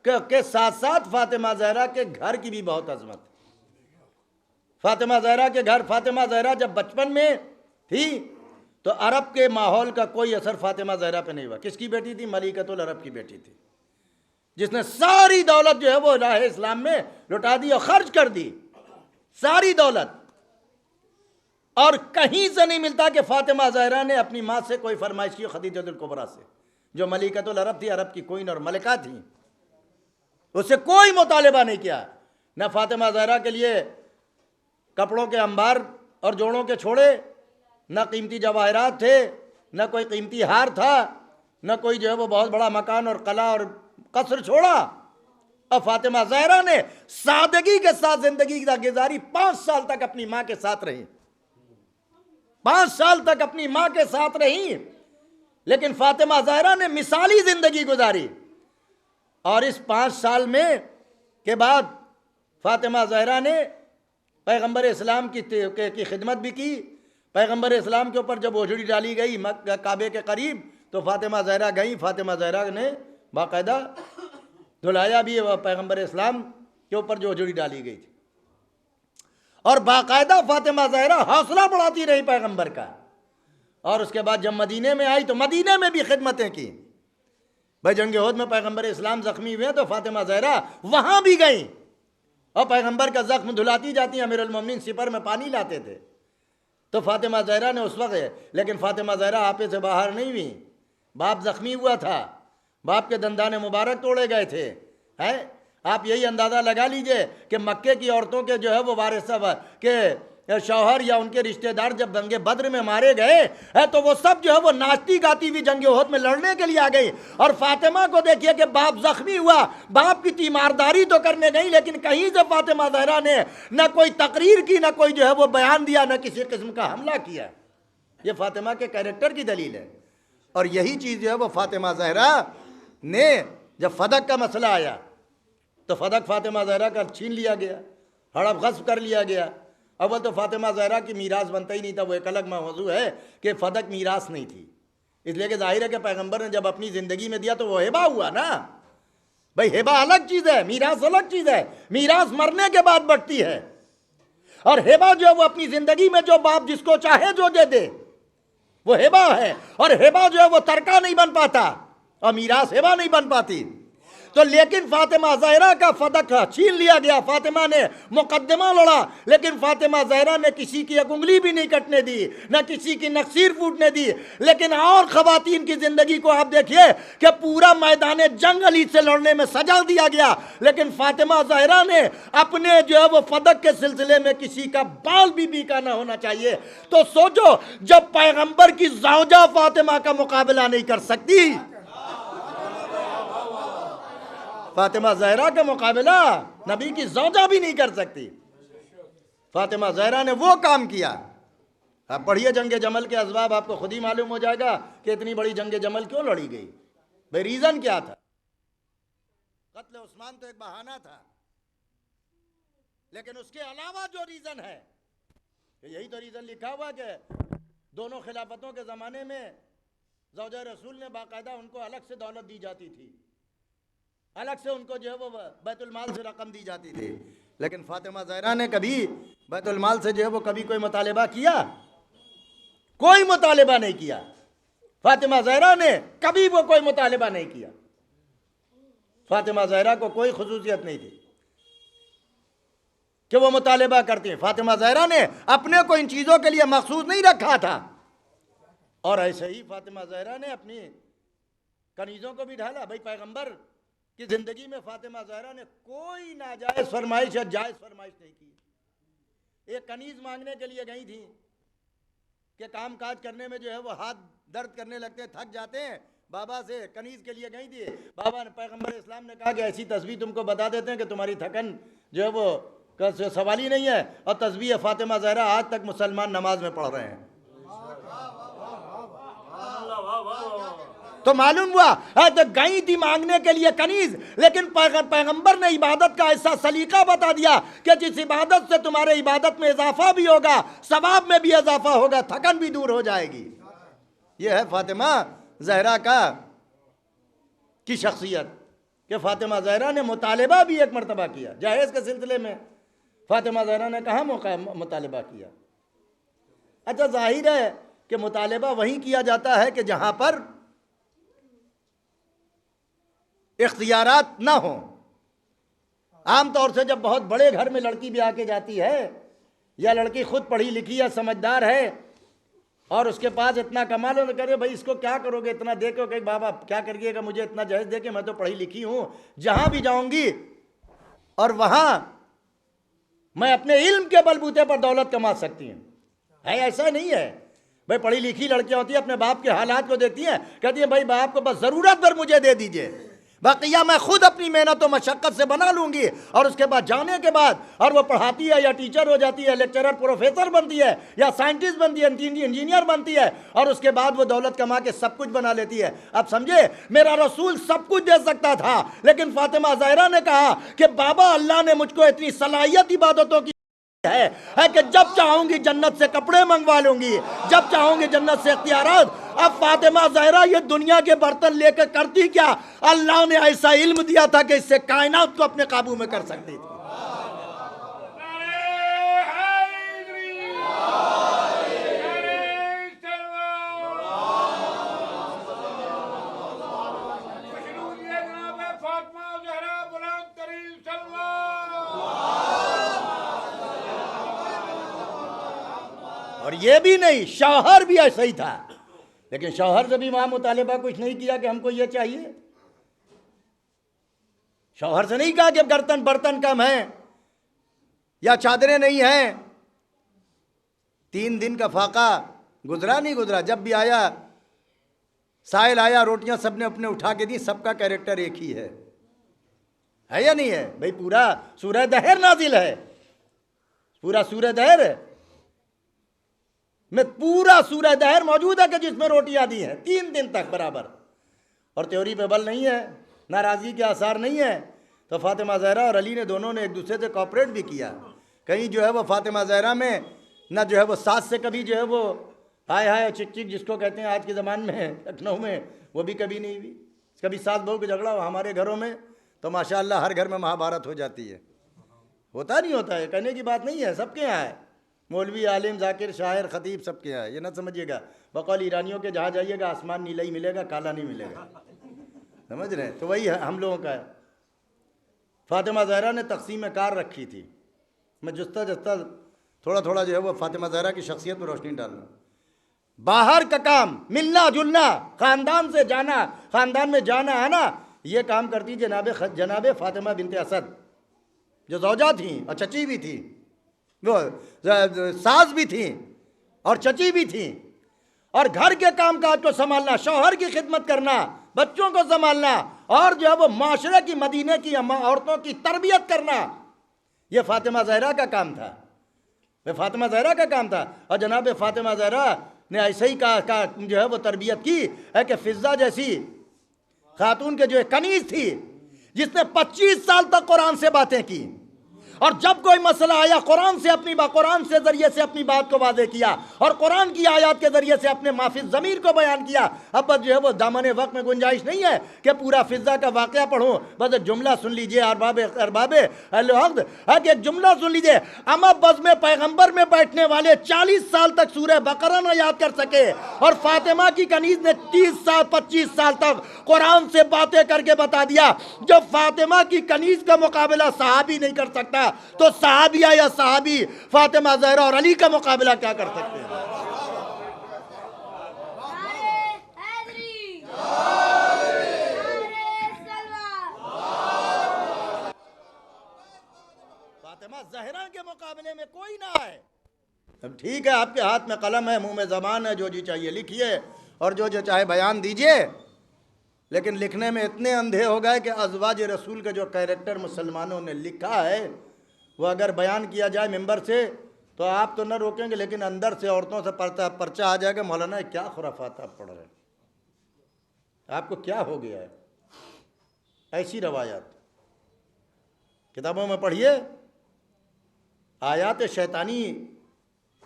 के साथ साथ फातिमा ज़हरा के घर की भी बहुत अजमत है। फातिमा ज़हरा के घर, फातिमा ज़हरा जब बचपन में थी तो अरब के माहौल का कोई असर फातिमा ज़हरा पे नहीं हुआ। किसकी बेटी थी? मलिकतुल अरब की बेटी थी, जिसने सारी दौलत जो है वो राह इस्लाम में लुटा दी और खर्च कर दी, सारी दौलत। और कहीं से नहीं मिलता कि फातिमा ज़हरा ने अपनी माँ से कोई फरमाइश की, खदीजतुल कुबरा से, जो मलिकतुल अरब थी, अरब की क्वीन और मलिका थी, उससे कोई मुतालिबा नहीं किया। न फातिमा ज़हरा के लिए कपड़ों के अंबार और जोड़ों के छोड़े, न कीमती जवाहरात थे, न कोई कीमती हार था, न कोई जो है वो बहुत बड़ा मकान और कला और कसर छोड़ा। और फातिमा ज़हरा ने सादगी के साथ जिंदगी गुजारी। 5 साल तक अपनी माँ के साथ रही, 5 साल तक अपनी माँ के साथ रही, लेकिन फातिमा ज़हरा ने मिसाली जिंदगी गुजारी। और इस 5 साल में के बाद फातिमा ज़हरा ने पैगंबर इस्लाम की खिदमत भी की। पैगंबर इस्लाम के ऊपर जब ओझड़ी डाली गई काबे के करीब तो फातिमा ज़हरा गई, फातिमा ज़हरा ने बाकायदा धुलाया भी पैगंबर इस्लाम के ऊपर जो ओझड़ी डाली गई थी। और बाकायदा फातिमा ज़हरा हौसला बढ़ाती रही पैगंबर का। और उसके बाद जब मदीने में आई तो मदीने में भी खिदमतें की। भाई जंग उहद में पैगंबर इस्लाम ज़ख्मी हुए तो फातिमा ज़हरा वहाँ भी गई और पैगंबर का ज़ख्म धुलाती जाती। अमीरुल मोमिनीन सिपर में पानी लाते थे तो फातिमा ज़हरा ने उस वक्त, लेकिन फातिमा ज़हरा आपे से बाहर नहीं हुई। बाप ज़ख्मी हुआ था, बाप के दंदाने मुबारक तोड़े गए थे। हैं, आप यही अंदाज़ा लगा लीजिए कि मक्के की औरतों के जो है वो वारिस के शौहर या उनके रिश्तेदार जब जंगे बद्र में मारे गए है तो वो सब जो है वो नाचती गाती हुई जंगे ओहद में लड़ने के लिए आ गई। और फातिमा को देखिए कि बाप जख्मी हुआ, बाप की तीमारदारी तो करने गई, लेकिन कहीं से फातिमा ज़हरा ने न कोई तकरीर की, न कोई जो है वो बयान दिया, न किसी किस्म का हमला किया। ये फातिमा के कैरेक्टर की दलील है। और यही चीज़ जो है वो फातिमा ज़हरा ने जब फदक का मसला आया तो फदक फातिमा ज़हरा का छीन लिया गया, हड़प गस्ब कर लिया गया। अव्वल तो फातिमा ज़हरा की मीरास बनता ही नहीं था, वो एक अलग मौजू है कि फदक मीरास नहीं थी, इसलिए कि जाहिर है कि पैगंबर ने जब अपनी ज़िंदगी में दिया तो वो हिबा हुआ ना भाई। हिबा अलग चीज़ है, मीरास अलग चीज़ है। मीरास मरने के बाद बढ़ती है, और हिबा जो है वो अपनी ज़िंदगी में जो बाप जिसको चाहे जो दे वो हिबा है। और हिबा जो है वो तरका नहीं बन पाता, और मीरास हिबा नहीं बन पाती। तो लेकिन फातिमा ज़हरा का फदक छीन लिया गया, फातिमा ने मुकद्दमा लड़ा, लेकिन फातिमा ज़हरा ने किसी की एक उंगली भी नहीं कटने दी, न किसी की नक्सीर फूटने दी। लेकिन और ख़वातीन की ज़िंदगी को आप देखिए कि पूरा मैदान जंग अली से लड़ने में सजा दिया गया, लेकिन फातिमा ज़हरा ने अपने जो है वो फदक के सिलसिले में किसी का बाल भी बीका ना होना चाहिए। तो सोचो, जब पैगंबर की ज़ौजा फातिमा का मुकाबला नहीं कर सकती, फातिमा ज़हरा का मुकाबला नबी की ज़ौजा भी नहीं कर सकती, फातिमा ज़हरा ने वो काम किया। आप पढ़िए जंग जमल के असबाब, आपको खुद ही मालूम हो जाएगा कि इतनी बड़ी जंग जमल क्यों लड़ी गई। भाई रीज़न क्या था? कत्ल उस्मान तो एक बहाना था, लेकिन उसके अलावा जो रीज़न है, यही तो रीज़न लिखा हुआ कि दोनों खिलाफतों के ज़माने में ज़ौजा रसूल ने बाकायदा उनको अलग से दौलत दी जाती थी, अलग से उनको जो है वो बैतुल माल से रकम दी जाती थी। लेकिन फातिमा ज़हरा ने कभी बैतुल माल से जो है वो कभी कोई मुतालिबा किया? कोई मुतालिबा नहीं किया। फातिमा ज़हरा ने कभी वो कोई मुतालिबा नहीं किया। फातिमा ज़हरा को कोई खुसूसियत नहीं थी कि वो मुतालिबा करती हैं। फातिमा ज़हरा ने अपने को इन चीज़ों के लिए मखसूस नहीं रखा था। और ऐसे ही फातिमा ज़हरा ने अपनी कनीज़ों को भी ढाला। भाई पैगंबर कि जिंदगी में फातिमा ज़हरा ने कोई नाजायज़ फरमाइश या जायज़ फरमाइश नहीं की। एक कनीज़ मांगने के लिए गई थी कि काम काज करने में जो है वो हाथ दर्द करने लगते, थक जाते हैं, बाबा से कनीज़ के लिए गई थी। बाबा ने, पैगंबर इस्लाम ने कहा कि ऐसी तस्बीह तुमको बता देते हैं कि तुम्हारी थकन जो है वो सवाल ही नहीं है। और तस्बीह फातिमा ज़हरा आज तक मुसलमान नमाज में पढ़ रहे हैं। तो मालूम हुआ तो गई थी मांगने के लिए कनीज, लेकिन पैगंबर ने इबादत का ऐसा सलीका बता दिया कि जिस इबादत से तुम्हारे इबादत में इजाफा भी होगा, सवाब में भी इजाफा होगा, थकन भी दूर हो जाएगी। यह है फातिमा ज़हरा की शख्सियत कि फातिमा ज़हरा ने मुतालिबा भी एक मरतबा किया। जहेज़ के सिलसिले में फातिमा ज़हरा ने कहाँ मुतालिबा किया? अच्छा, जाहिर है कि मुतालिबा वहीं किया जाता है कि जहाँ पर इख्तियारात ना हो। आम तौर से जब बहुत बड़े घर में लड़की भी आके जाती है, या लड़की खुद पढ़ी लिखी या समझदार है और उसके पास इतना कमाल हो, तो करे भाई इसको क्या करोगे, इतना दे के कहे बाबा क्या करिएगा, मुझे इतना जहेज दे के, मैं तो पढ़ी लिखी हूँ, जहाँ भी जाऊँगी और वहाँ मैं अपने इल्म के बलबूते पर दौलत कमा सकती हूँ। है ऐसा नहीं है भाई। पढ़ी लिखी लड़कियाँ होती हैं, अपने बाप के हालात को देखती हैं, कहती हैं भाई बाप को बस ज़रूरत पर मुझे दे दीजिए, बाकिया मैं खुद अपनी मेहनत और मशक्क़त से बना लूँगी। और उसके बाद जाने के बाद और वो पढ़ाती है या टीचर हो जाती है, लेक्चरर प्रोफेसर बनती है या साइंटिस्ट बनती है, इंजीनियर बनती है, और उसके बाद वो दौलत कमा के सब कुछ बना लेती है। अब समझे, मेरा रसूल सब कुछ दे सकता था, लेकिन फातिमा ज़हरा ने कहा कि बाबा अल्लाह ने मुझको इतनी सलाहियत इबादतों की है कि जब चाहूंगी जन्नत से कपड़े मंगवा लूंगी, जब चाहूंगी जन्नत से इख्तियारात। अब फातिमा ज़हरा ये दुनिया के बर्तन लेकर करती क्या? अल्लाह ने ऐसा इल्म दिया था कि इससे कायनात को अपने काबू में कर सकती थी। और ये भी नहीं, शौहर भी ऐसा ही था, लेकिन शौहर से भी वहाँ मुतालिबा कुछ नहीं किया कि हमको ये चाहिए। शौहर से नहीं कहा कि बर्तन बर्तन कम है या चादरें नहीं हैं। 3 दिन का फाका गुजरा नहीं गुजरा, जब भी आया साहिल आया, रोटियां सबने अपने उठा के दी, सबका कैरेक्टर एक ही है या नहीं है भाई? पूरा सूरह दहर नाजिल है, पूरा सूरह दहर में पूरा सूरह दहर मौजूद है कि जिसमें रोटियां दी हैं 3 दिन तक बराबर, और त्योरी पे बल नहीं है, नाराज़गी के आसार नहीं है। तो फातिमा ज़हरा और अली ने दोनों ने एक दूसरे से कॉपरेट भी किया। कहीं जो है वो फातिमा ज़हरा में ना जो है वो सास से कभी जो है वो हाय हाय चिक चिक जिसको कहते हैं आज के ज़माने में लखनऊ में, वो भी कभी नहीं हुई। कभी सास बहू का झगड़ा हो हमारे घरों में तो माशाअल्लाह हर घर में महाभारत हो जाती है। होता नहीं होता है, कहने की बात नहीं है, सबके यहाँ है, मौलवी आलिम जाकिर शायर खतीब सबके यहाँ है। ये ना समझिएगा बकौल ईरानियों के जहाँ जाइएगा आसमान नीला ही मिलेगा, काला नहीं मिलेगा, समझ रहे हैं? तो वही है हम लोगों का है। फातिमा ज़हरा ने तक़सीम कार रखी थी। मैं जुस्ता जुस्ता थोड़ा थोड़ा जो है वो फातिमा ज़हरा की शख्सियत में रोशनी डालना। बाहर का काम मिलना जुलना, ख़ानदान से जाना, ख़ानदान में जाना आना, ये काम करती जनाब फातिमा बिनते असद जो ज़ौजा थी और चची भी थी, वो सास भी थी और चची भी थी। और घर के कामकाज को संभालना, शौहर की खिदमत करना, बच्चों को संभालना और जो है वो माशरे की मदीने की औरतों की तरबियत करना, ये फातिमा ज़हरा का काम था, वे फातिमा ज़हरा का काम था। और जनाब फातिमा ज़हरा ने ऐसे ही का जो है वो तरबियत की है कि फ़िज़्ज़ा जैसी खातून के जो है कनीज़ थी जिसने 25 साल तक कुरान से बातें की, और जब कोई मसला आया कुरान से ज़रिए से अपनी बात को वाज़े किया और कुरान की आयत के ज़रिए से अपने माफिज ज़मीर को बयान किया। अब बस जो है वो दामन वक्त में गुंजाइश नहीं है कि पूरा फ़िज़्ज़ा का वाक़या पढ़ूँ, बस एक जुमला सुन लीजिए अरबाब कि एक जुमला सुन लीजिए। अमा बज़ में पैगम्बर में बैठने वाले 40 साल तक सूरह बकरा न याद कर सके, और फातिमा की कनीज़ ने 30 साल 25 साल तक कुरान से बातें करके बता दिया। जब फातिमा की कनीज़ का मुकाबला सहाबी नहीं कर सकता तो सहाबिया या सहाबी फातिमा ज़हरा और अली का मुकाबला क्या कर सकते हैं? फातिमा ज़हरा के मुकाबले में कोई ना है। अब ठीक है, आपके हाथ में कलम है, मुंह में ज़बान है, जो जी चाहिए लिखिए और जो जो चाहे बयान दीजिए, लेकिन लिखने में इतने अंधे हो गए कि अज़वाज रसूल का जो कैरेक्टर मुसलमानों ने लिखा है वो अगर बयान किया जाए मिंबर से तो आप तो न रोकेंगे, लेकिन अंदर से औरतों से पर्चा आ जाएगा, मौलाना क्या खुराफात आप पढ़ रहे हैं, आपको क्या हो गया है? ऐसी रवायात किताबों में पढ़िए, आयात शैतानी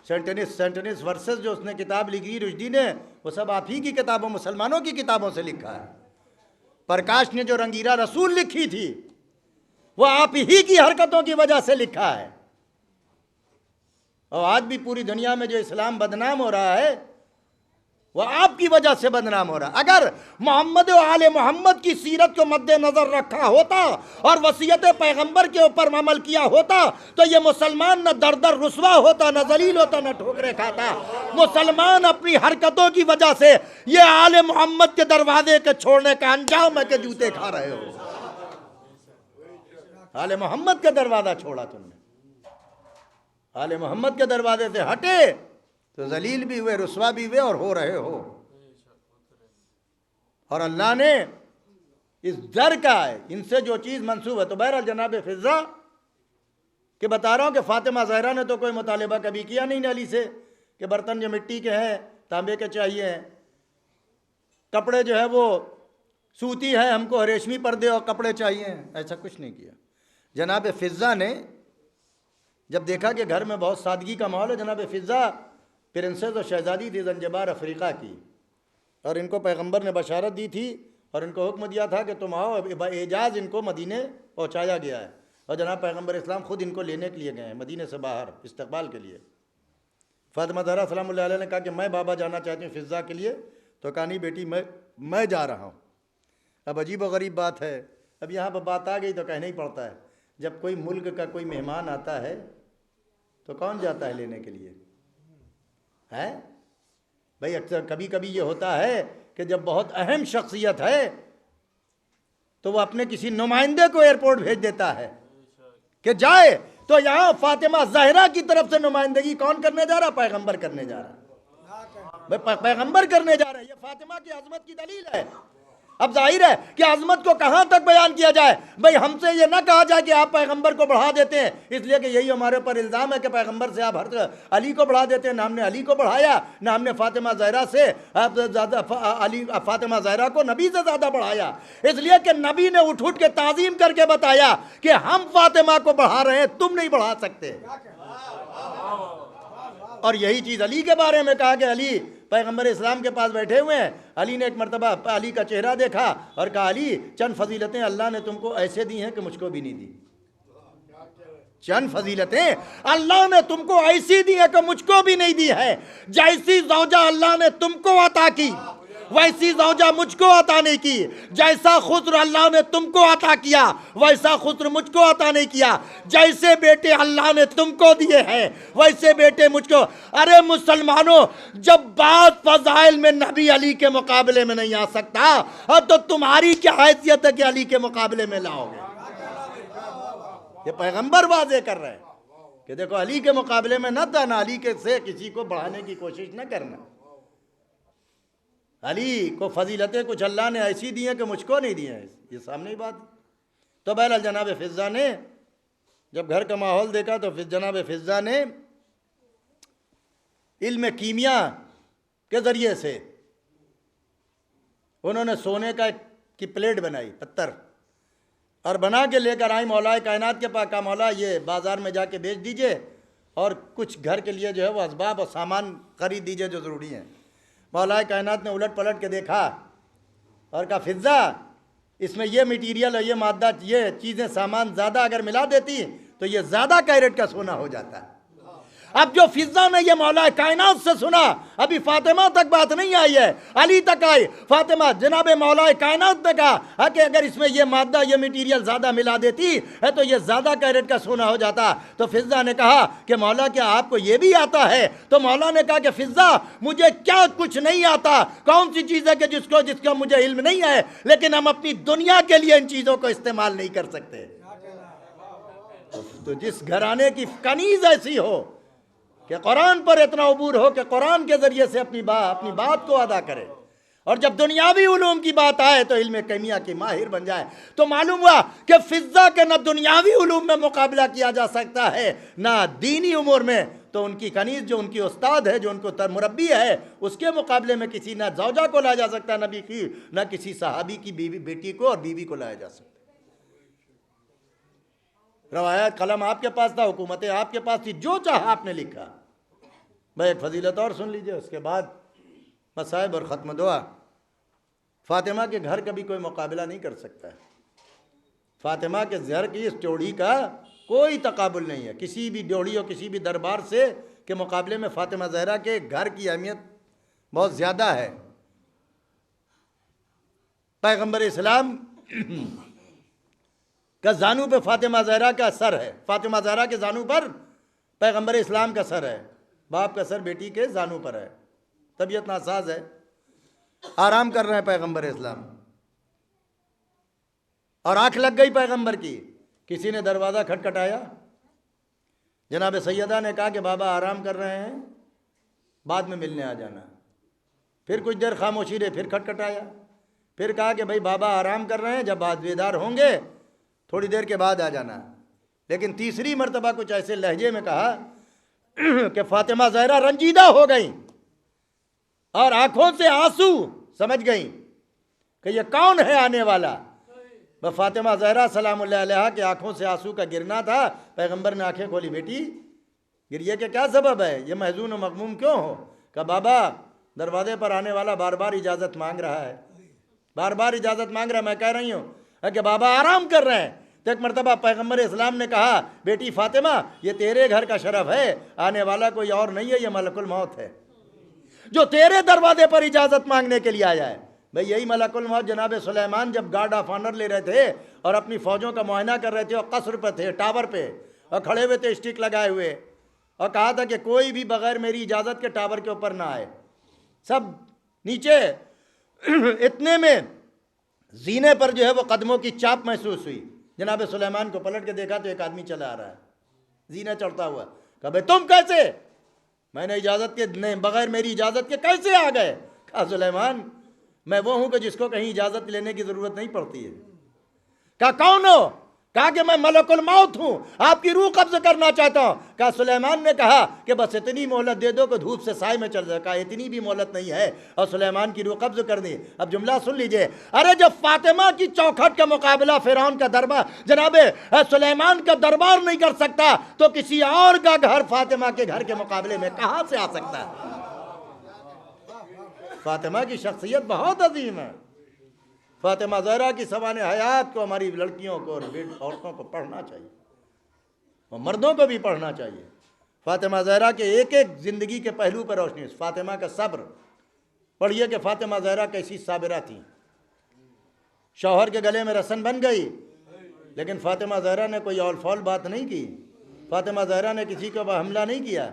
सेंटेनिस वर्सेस जो उसने किताब लिखी रुश्दी ने, वो सब आप ही की किताबों, मुसलमानों की किताबों से लिखा है। प्रकाश ने जो रंगीरा रसूल लिखी थी वो आप ही की हरकतों की वजह से लिखा है। और आज भी पूरी दुनिया में जो इस्लाम बदनाम हो रहा है वो आपकी वजह से बदनाम हो रहा है। अगर मोहम्मद और आले मोहम्मद की सीरत को मद्देनजर रखा होता और वसीयत पैगंबर के ऊपर अमल किया होता तो ये मुसलमान न दर दर रुसवा होता, न जलील होता, न ठोकरे खाता। मुसलमान अपनी हरकतों की वजह से ये आले मोहम्मद के दरवाजे के छोड़ने का अंजाम है कि जूते खा रहे हो। आले मोहम्मद का दरवाज़ा छोड़ा तुमने, आले मोहम्मद के दरवाजे से हटे तो जलील भी हुए, रुसवा भी हुए और हो रहे हो। और अल्लाह ने इस डर का है इनसे जो चीज़ मंसूब है। तो बहरहाल जनाब फ़िज़्ज़ा के बता रहा हूँ कि फातिमा ज़हरा ने तो कोई मुतालिबा कभी किया नहीं अली से कि बर्तन जो मिट्टी के हैं तांबे के चाहिए हैं, कपड़े जो है वो सूती है, हमको रेशमी पर्दे और कपड़े चाहिए, ऐसा कुछ नहीं किया। जनाब फ़िज़्ज़ा ने जब देखा कि घर में बहुत सादगी का माहौल है, जनाब फ़िज़्ज़ा प्रिंसेस और शहज़ादी थी ज़ंजबार अफ्रीका की, और इनको पैगंबर ने बशारत दी थी और इनको हुक्म दिया था कि तुम आओ, एजाज़ इनको मदीने पहुँचाया गया है। और जनाब पैगंबर इस्लाम ख़ुद इनको लेने के लिए गए हैं मदीने से बाहर इस्तकबाल के लिए। फ़ातिमा ज़हरा सलामुल्लाह अलैहा ने कहा कि मैं बाबा जाना चाहती हूँ फ़िज़्ज़ा के लिए, तो कहा नहीं बेटी मैं जा रहा हूँ। अब अजीब व गरीब बात है, अब यहाँ पर बात आ गई तो कहना ही पड़ता है। जब कोई मुल्क का कोई मेहमान आता है तो कौन जाता है लेने के लिए, है भाई? अक्सर कभी कभी ये होता है कि जब बहुत अहम शख्सियत है तो वो अपने किसी नुमाइंदे को एयरपोर्ट भेज देता है कि जाए। तो यहाँ फातिमा ज़हरा की तरफ से नुमाइंदगी कौन करने जा रहा? पैगंबर करने जा रहा है, पैगंबर करने जा रहा है। ये फातिमा की अजमत की दलील है। अब जाहिर है कि अजमत को कहाँ तक बयान किया जाए। भाई हमसे ये ना कहा जाए कि आप पैगंबर को बढ़ा देते हैं, इसलिए कि यही हमारे ऊपर इल्ज़ाम है कि पैगंबर से आप हर अली को बढ़ा देते हैं। ना हमने अली को बढ़ाया, ना हमने फातिमा ज़हरा से ज़्यादा फातिमा ज़हरा को नबी से ज़्यादा बढ़ाया, इसलिए कि नबी ने उठ उठ के ताज़ीम करके बताया कि हम फातिमा को बढ़ा रहे हैं, तुम नहीं बढ़ा सकते। और यही चीज़ अली के बारे में कहा कि अली पैगंबर इस्लाम के पास बैठे हुए हैं। अली ने एक मरतबा अली का चेहरा देखा और कहा, अली चंद फजीलतें अल्लाह ने तुमको ऐसे दी हैं कि मुझको भी नहीं दी। चंद फजीलतें अल्लाह ने तुमको ऐसी दी है कि मुझको भी नहीं दी है। जैसी ज़ौजा अल्लाह ने तुमको अता की वैसी ज़ौजा मुझको अता नहीं की। जैसा खुस्र अल्लाह ने तुमको अता किया वैसा खुस्र मुझको अता नहीं किया। जैसे बेटे अल्लाह ने तुमको दिए हैं वैसे बेटे मुझको। अरे मुसलमानों, जब बात फज़ाइल में नबी अली के मुकाबले में नहीं आ सकता, अब तो तुम्हारी क्या हैसियत है कि अली के मुकाबले में लाओगे? ये पैगंबर वाज़े कर रहे हैं कि देखो अली के मुकाबले में न था, ना अली के से किसी को बढ़ाने की कोशिश न करना। अली को फजीलतें कुछ अल्लाह ने ऐसी दी हैं कि मुझको नहीं दी हैं, ये सामने ही बात। तो बहरहाल जनाब फिज़्ज़ा ने जब घर का माहौल देखा तो फिर जनाब फिज़्ज़ा ने इल्म कीमिया के ज़रिए से उन्होंने सोने की प्लेट बनाई, पत्थर, और बना के लेकर आई मौलाए कायनात के पास। कहा मौला ये बाज़ार में जाके बेच दीजिए और कुछ घर के लिए जो है वो असबाब और सामान ख़रीद दीजिए जो ज़रूरी हैं। मौलाए कायनात ने उलट पलट के देखा और कहा, फिज़्ज़ा इसमें ये मटीरियल और ये मादा, ये चीज़ें, सामान ज़्यादा अगर मिला देती तो ये ज़्यादा कैरेट का सोना हो जाता। अब जो फिज़्ज़ा ने ये मौला कायनात से सुना, अभी फातिमा तक बात नहीं आई है, अली तक आई। फातिमा जनाब मौला कायनात ने कहा कि अगर इसमें ये मादा, ये मटीरियल ज़्यादा मिला देती है तो ये ज़्यादा कैरेट का सोना हो जाता। तो फिज़्ज़ा ने कहा कि मौला क्या आपको ये भी आता है? तो मौला ने कहा कि फिज़्ज़ा मुझे क्या कुछ नहीं आता, कौन सी चीज़ है कि जिसका मुझे इल्म नहीं है, लेकिन हम अपनी दुनिया के लिए इन चीज़ों को इस्तेमाल नहीं कर सकते। तो जिस घराने की कनीज़ ऐसी हो कि कुरान पर इतना अबूर हो कि कुरान के ज़रिए से अपनी बात को अदा करे, और जब दुनियावी उलूम की बात आए तो इल्म कीमिया की माहिर बन जाए, तो मालूम हुआ कि फिज़्ज़ा के न दुनियावी उलूम में मुकाबला किया जा सकता है ना दीनी उमूर में। तो उनकी कनीज़ जो उनकी उस्ताद है, जो उनको मुरब्बी है, उसके मुकाबले में किसी ना ज़ौजा को लाया जा सकता नबी की, ना किसी सहाबी की बेटी को और बीवी को लाया जा सकता। रवायत कलम आपके पास था, हुकूमतें आपके पास थी, जो चाहा आपने लिखा। भाई एक फजीलत और सुन लीजिए, उसके बाद मसाइब और ख़त्म दुआ। फातिमा के घर का भी कोई मुकाबला नहीं कर सकता है। फातिमा के घर की इस ड्योढ़ी का कोई तकाबुल नहीं है किसी भी ड्योढ़ी और किसी भी दरबार से के मुकाबले में। फातिमा ज़हरा के घर की अहमियत बहुत ज़्यादा है। पैगंबर इस्लाम का जानू पे फातिमा ज़हरा का सर है, फातिमा ज़हरा के जानू पर पैगंबर इस्लाम का सर है। बाप का सर बेटी के जानू पर है। तबीयत नासाज है, आराम कर रहे हैं पैगंबर इस्लाम, और आंख लग गई पैगंबर की। किसी ने दरवाज़ा खटखटाया, जनाब सैयदा ने कहा कि बाबा आराम कर रहे हैं, बाद में मिलने आ जाना। फिर कुछ देर खामोशी रहे, फिर खटखटाया, फिर कहा कि भाई बाबा आराम कर रहे हैं, जब बाद बेदार होंगे थोड़ी देर के बाद आ जाना। लेकिन तीसरी मरतबा कुछ ऐसे लहजे में कहा कि फातिमा ज़हरा रंजीदा हो गई और आंखों से आंसू समझ गई कि ये कौन है आने वाला। वह फातिमा ज़हरा सलामुल्लाह अलैहा के आंखों से आंसू का गिरना था। पैगंबर ने आंखें खोली, बेटी गिरिए के क्या सबब है, ये महजून और मगमूम क्यों हो? कहा बाबा दरवाजे पर आने वाला बार बार इजाज़त मांग रहा है, बार बार इजाज़त मांग रहा है। मैं कह रही हूँ कि बाबा आराम कर रहे हैं। तो एक मरतबा पैगंबर इस्लाम ने कहा, बेटी फातिमा ये तेरे घर का शरफ है, आने वाला कोई और नहीं है, ये मलकुल मौत है जो तेरे दरवाजे पर इजाज़त मांगने के लिए आया है। भाई यही मलकुल मौत जनाब सुलेमान जब गार्ड ऑफ ऑनर ले रहे थे और अपनी फ़ौजों का मुआयना कर रहे थे और कसर पर थे, टावर पे, और खड़े हुए थे स्टिक लगाए हुए, और कहा था कि कोई भी बग़ैर मेरी इजाज़त के टावर के ऊपर ना आए, सब नीचे। इतने में जीने पर जो है वो कदमों की चाप महसूस हुई। जनाब सुलेमान को पलट के देखा तो एक आदमी चला आ रहा है जीने चढ़ता हुआ। कहा भाई तुम कैसे, मैंने इजाज़त के नहीं, बगैर मेरी इजाज़त के कैसे आ गए? कहा सुलेमान मैं वो हूं कि जिसको कहीं इजाज़त लेने की ज़रूरत नहीं पड़ती है। कहा कौन हो? कहा कि मैं मलकुल मौत हूं, आपकी रूह कब्ज़ करना चाहता हूं। कहा सुलेमान ने कहा कि बस इतनी मोहलत दे दो कि धूप से साए में चल जाए। कहा इतनी भी मोहलत नहीं है और सुलेमान की रूह कब्ज़ कर दी। अब जुमला सुन लीजिए। अरे जब फातिमा की चौखट का मुकाबला फिरौन का दरबार जनाब सुलेमान का दरबार नहीं कर सकता तो किसी और का घर फातिमा के घर के मुकाबले में कहां से आ सकता है? फातिमा की शख्सियत बहुत अजीम है। फातिमा ज़हरा की सवाने हयात को हमारी लड़कियों को और औरतों को पढ़ना चाहिए और मर्दों को भी पढ़ना चाहिए। फातिमा ज़हरा के एक एक ज़िंदगी के पहलू पर रोशनी। फातिमा का सब्र पढ़िए कि फातिमा ज़हरा कैसी साबिरा थी। शौहर के गले में रस्म बन गई लेकिन फातिमा ज़हरा ने कोई औल फौल बात नहीं की। फातिमा ज़हरा ने किसी को हमला नहीं किया।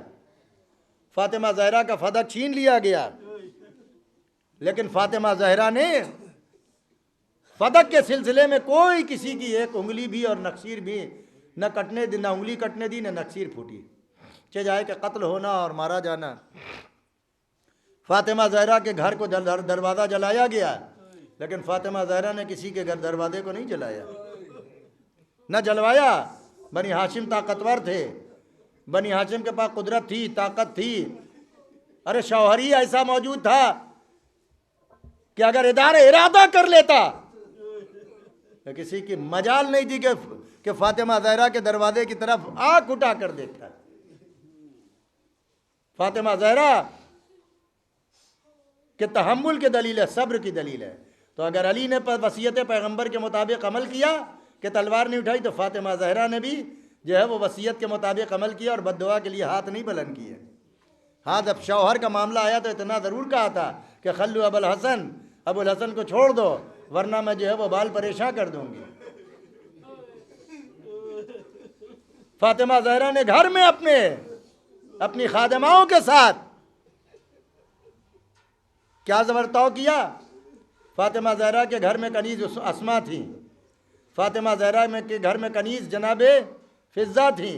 फातिमा ज़हरा का फदक छीन लिया गया लेकिन फातिमा ज़हरा ने फदक के सिलसिले में कोई किसी की एक उंगली भी और नक्सीर भी न कटने दी, न उंगली कटने दी, न नक्सीर फूटी। चे जाए कि कत्ल होना और मारा जाना। फातिमा ज़हरा के घर को दरवाज़ा जलाया गया लेकिन फातिमा ज़हरा ने किसी के घर दरवाजे को नहीं जलाया, न जलवाया। बनी हाशिम ताकतवर थे, बनी हाशिम के पास कुदरत थी, ताकत थी। अरे शौहर ही ऐसा मौजूद था कि अगर इरादा कर लेता तो किसी की मजाल नहीं थी कि फातिमा ज़हरा के दरवाजे की तरफ आंख उठा कर देखता। फातिमा ज़हरा के तहम्मुल की दलील है, सब्र की दलील है। तो अगर अली ने वसीयत पैगंबर के मुताबिक अमल किया कि तलवार नहीं उठाई, तो फातिमा ज़हरा ने भी जो है वो वसीयत के मुताबिक अमल किया और बद्दुआ के लिए हाथ नहीं बुलंद किए। हाँ, जब शौहर का मामला आया तो इतना ज़रूर कहा था कि खल्लू अबुल हसन को छोड़ दो वरना मैं जो है वो बाल परेशान कर दूंगी। फातिमा ज़हरा ने घर में अपनी खादिमाओं के साथ क्या बर्ताव किया। फातिमा ज़हरा के घर में कनीज़ अस्मा थी। फातिमा ज़हरा के घर में कनीज़ जनाब फिज़्ज़ा थी।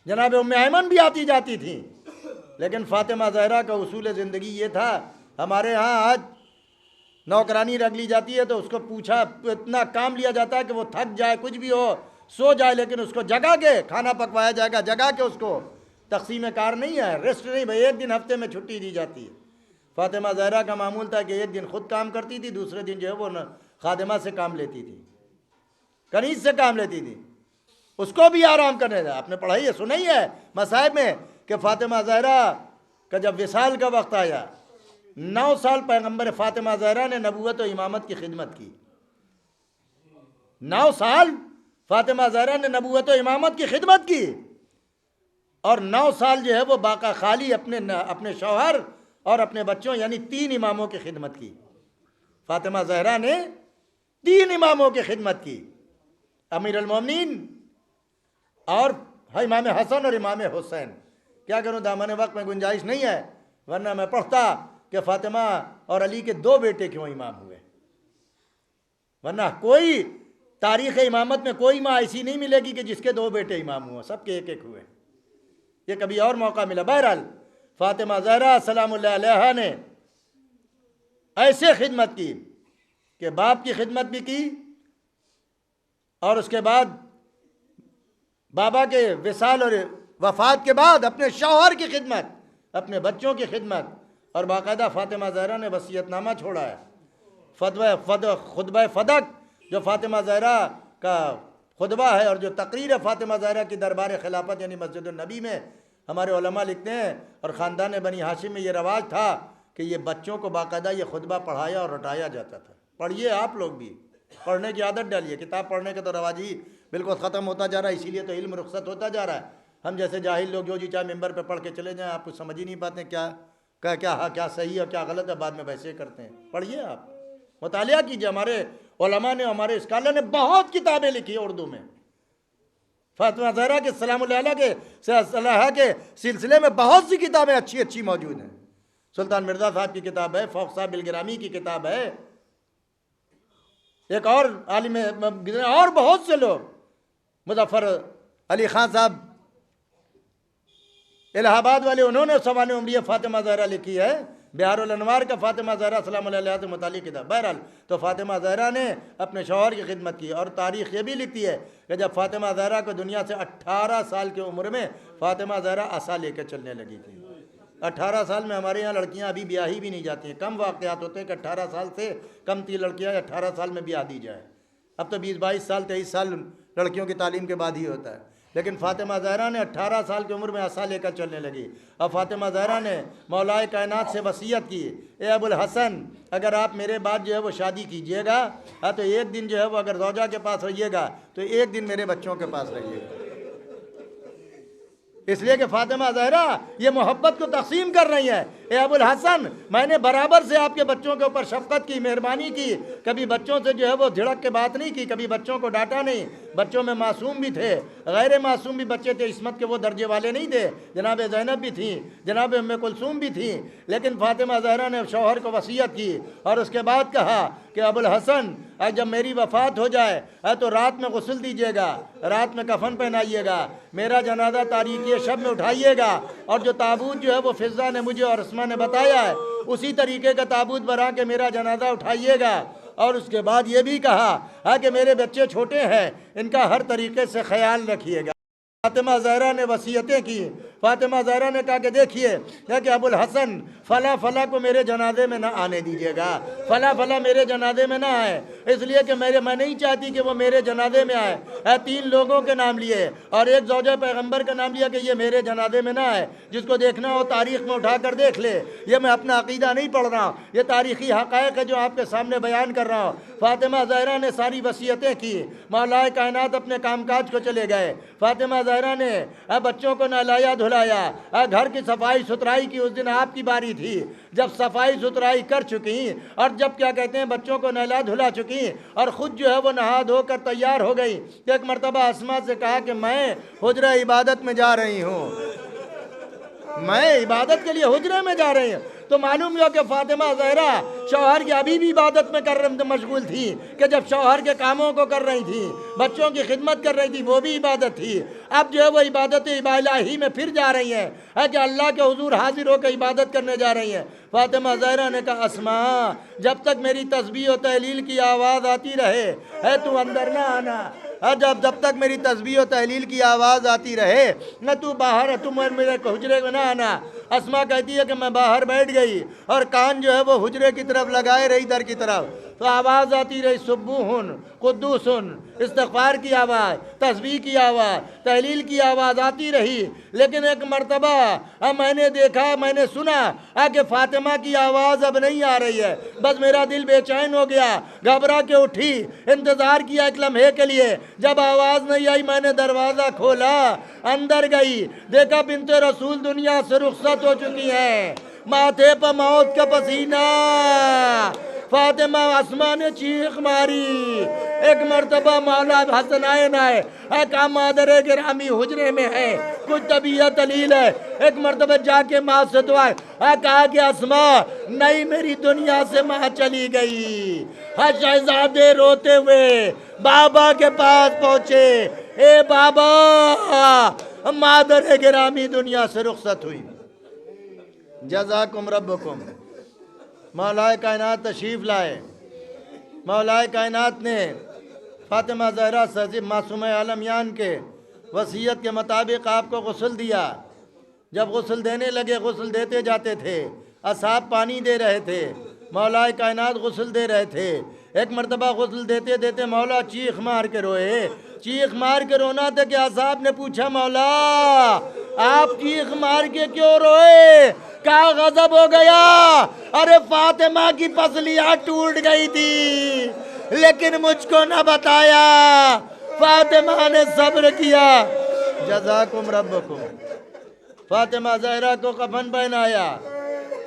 जनाब उम्मे ऐमन भी आती जाती थी। लेकिन फातिमा ज़हरा का उसूल ज़िंदगी ये था, हमारे यहाँ आज नौकरानी रख ली जाती है तो उसको पूछा इतना काम लिया जाता है कि वो थक जाए, कुछ भी हो, सो जाए, लेकिन उसको जगा के खाना पकवाया जाएगा, जगा के उसको तकसीम कार नहीं है, रेस्ट नहीं भाई, एक दिन हफ्ते में छुट्टी दी जाती है। फातिमा ज़हरा का मामूल था कि एक दिन खुद काम करती थी, दूसरे दिन जो है वो खादिमा से काम लेती थी, कनीज़ से काम लेती थी, उसको भी आराम करने था। आपने पढ़ाई है, सुनाई है मसाइब में कि फातिमा ज़हरा का जब विसाल का वक्त आया, 9 साल पैगंबर फातिमा ज़हरा ने नबूवत और इमामत की खिदमत की। 9 साल फातिमा ज़हरा ने नबूवत और इमामत की खिदमत की और 9 साल जो है वो बाका खाली अपने शौहर और अपने बच्चों यानी 3 इमामों की खिदमत की। फातिमा ज़हरा ने 3 इमामों की खिदमत की, अमीर अल मोमिनीन और इमाम हसन और इमाम हुसैन। क्या करूं, दामन वक्त में गुंजाइश नहीं है, वरना मैं पढ़ता कि फातिमा और अली के 2 बेटे क्यों इमाम हुए। वरना कोई तारीख़ इमामत में कोई माँ ऐसी नहीं मिलेगी कि जिसके 2 बेटे इमाम हुए, सबके एक हुए। ये कभी और मौका मिला। बहरहाल फातिमा ज़हरा सलामुल्लाह अलैहा ने ऐसे खिदमत की कि बाप की खिदमत भी की और उसके बाद बाबा के विसाल और वफ़ात के बाद अपने शौहर की खिदमत, अपने बच्चों की खिदमत, और बाकायदा फातिमा ज़हरा ने वसीयतनामा छोड़ा है। खुतबा फदक जो फातिमा ज़हरा का खुतबा है और जो तकरीर है फातिमा ज़हरा की दरबार खिलाफत यानी मस्जिद नबी में, हमारे उलमा लिखते हैं और ख़ानदान बनी हाशिम में ये रवाज था कि ये बच्चों को बाकायदा ये खुतबा पढ़ाया और रटाया जाता था। पढ़िए, आप लोग भी पढ़ने की आदत डालिए। किताब पढ़ने का तो रवाज ही बिल्कुल ख़त्म होता जा रहा है, इसीलिए तो इल्म रुखसत होता जा रहा है। हम जैसे जाहिल लोग जो जी चाहे मेंबर पे पढ़ के चले जाएं, आप कुछ समझ ही नहीं पाते क्या सही और क्या गलत है, बाद में वैसे करते हैं। पढ़िए, आप मुतालिया कीजिए। हमारे उलमा ने, हमारे स्कॉलर ने बहुत किताबें लिखी उर्दू में। फातिमा ज़हरा के सलामुल्लाह के सिलसिले में बहुत सी किताबें अच्छी अच्छी मौजूद हैं। सुल्तान मिर्ज़ा साहब की किताब है, फ़ौक़ साहब बिलगिरामी की किताब है, एक और आलिम और बहुत से लोग, मुजफ्फर अली खान साहब इलाहाबाद वाले, उन्होंने सवाल उम्रिया फातिमा ज़हरा लिखी है, बिहारुल अनवार का फातिमा ज़हरा सलाम अलैहा से मुतालिक किताब। बहरहाल तो फातिमा ज़हरा ने अपने शौहर की खिदमत की, और तारीख़ ये भी लिखती है कि जब फातिमा ज़हरा को दुनिया से 18 साल की उम्र में फातिमा ज़हरा असा लेकर चलने लगी थी। 18 साल में हमारे यहाँ लड़कियाँ अभी ब्याही भी नहीं जाती हैं। कम वाक़यात होते हैं कि 18 साल से कम 3 लड़कियाँ 18 साल में ब्याह दी जाए। अब तो 20-22 साल 23 साल लड़कियों की तालीम के बाद ही होता है। लेकिन फातिमा ज़हरा ने 18 साल की उम्र में असा लेकर चलने लगी। और फातिमा ज़हरा ने मौलाए कायनात से वसीयत की, ए अबुल हसन, अगर आप मेरे बाद जो है वो शादी कीजिएगा, तो एक दिन जो है वो अगर ज़ौजा के पास रहिएगा तो एक दिन मेरे बच्चों के पास रहिएगा। इसलिए कि फातिमा ज़हरा ये मोहब्बत को तक़सीम कर रही है। ए अबुल हसन, मैंने बराबर से आपके बच्चों के ऊपर शफ़क़त की, मेहरबानी की, कभी बच्चों से जो है वो झिड़क के बात नहीं की, कभी बच्चों को डांटा नहीं। बच्चों में मासूम भी थे, गैर मासूम भी बच्चे थे, इस्मत के वो दर्जे वाले नहीं थे। जनाब ज़ैनब भी थी, जनाब उम्मे कुलसूम भी थी। लेकिन फातिमा ज़हरा ने शौहर को वसीयत की और उसके बाद कहा कि अबुल हसन, जब मेरी वफ़ात हो जाए तो रात में गुस्ल दीजिएगा, रात में कफन पहनाइएगा, मेरा जनाजा तारीख़ी शब में उठाइएगा, और जो ताबूत जो है वो फ़िज़ा ने मुझे और अस्मा ने बताया है उसी तरीके का ताबूत बना के मेरा जनाजा उठाइएगा। और उसके बाद ये भी कहा कि मेरे बच्चे छोटे हैं, इनका हर तरीके से ख्याल रखिएगा। फातिमा ज़हरा ने वसीयतें की। फातिमा ज़हरा ने कहा कि देखिए कि अबुल हसन, फ़ला फ़ला को मेरे जनाजे में ना आने दीजिएगा, फ़ला फ़ला मेरे जनाजे में ना आए, इसलिए कि मैं नहीं चाहती कि वो मेरे जनाजे में आए। 3 लोगों के नाम लिए और एक ज़ौजा पैगंबर का नाम लिया कि ये मेरे जनाजे में ना आए। जिसको देखना हो तारीख़ में उठा कर देख ले, ये मैं अपना अक़ीदा नहीं पढ़ रहा हूँ, ये तारीख़ी हक़ाइक़ है जो आपके सामने बयान कर रहा हूँ। फातिमा ज़हरा ने सारी वसीयतें की, मौलाए कायनात अपने कामकाज को चले गए। फातिमा ज़हरा ने बच्चों को नहलाया धुलाया, घर की सफाई सुथराई की। उस दिन आपकी बारी थी, जब सफाई सुथराई कर चुकी और जब क्या कहते हैं बच्चों को नहला धुला चुकी और ख़ुद जो है वो नहा धोकर तैयार हो गई, तो एक मरतबा अस्मा से कहा कि मैं हुजरा इबादत में जा रही हूँ, मैं इबादत के लिए हुजरे में जा रही हूँ। तो मालूम हुआ कि फातिमा ज़हरा शौहर की अभी भी इबादत में मशगूल थी, कि जब शौहर के कामों को कर रही थी, बच्चों की खिदमत कर रही थी, वो भी इबादत थी। अब जो है वो इबादत इलाही में फिर जा रही है कि अल्लाह के हुजूर हाजिर होकर इबादत करने जा रही हैं। फातिमा ज़हरा ने कहा, अस्मा, जब तक मेरी तस्बीह और तहलील की आवाज़ आती रहे है तू अंदर ना आना, जब तक मेरी तस्बीह और तहलील की आवाज़ आती रहे न तू बाहर है, तुम मेरे हुजरे में ना आना। अस्मा कहती है कि मैं बाहर बैठ गई और कान जो है वो हुजरे की तरफ लगाए रही, दर की तरफ, तो आवाज़ आती रही, सुब्बूहुन कुद्दूसुन, इस्तिग़फ़ार की आवाज़, तस्बीह की आवाज़, तहलील की आवाज़ आती रही। लेकिन एक मरतबा मैंने देखा, मैंने सुना कि फातिमा की आवाज़ अब नहीं आ रही है। बस मेरा दिल बेचैन हो गया, घबरा के उठी, इंतज़ार किया एक लम्हे के लिए। जब आवाज़ नहीं आई मैंने दरवाज़ा खोला, अंदर गई, देखा बिन्ते रसूल दुनिया से रुखसत हो चुकी हैं, माथे पर मौत का पसीना। फातिमा अस्मा ने चीख मारी। एक मरतबा मौला हसन आए नाए का मादर गिरामी हुजरे में है, कुछ तबीयत अलील है। एक मरतबा जाके माँ से दुआ कहा कि अस्मा नहीं, मेरी दुनिया से माँ चली गई। शहजादे रोते हुए बाबा के पास पहुँचे, ए बाबा, मादर गिरामी दुनिया से रुखसत हुई, जज़ाकुम रब्बुकुम। मौलाए कायनात तशरीफ़ लाए। मौलाए कायनात ने फातिमा ज़हरा सजीब मासूम आलमियान के वसीयत के मुताबिक आपको गुस्ल दिया। जब गुस्ल देने लगे, गुस्ल देते जाते थे, असहाब पानी दे रहे थे, मौलाए कायनात गुस्ल दे रहे थे। एक मरतबा गुस्ल देते देते मौला चीख मार के रोए। चीख मार के रोना था कि असहाब ने पूछा, मौला आप चीख मार के क्यों रोए, क्या गजब हो गया? अरे फातिमा की पसलियाँ टूट गई थी, लेकिन मुझको न बताया। फातिमा ने सब्र किया, जज़ाकुम रब्बुकुम। फातिमा ज़हरा को कफन पहनाया।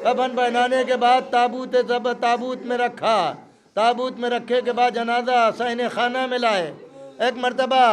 कफन पहनाने के बाद ताबूत में रखा। ताबूत में रखे के बाद जनाजा सहने खाना में लाए। एक मरतबा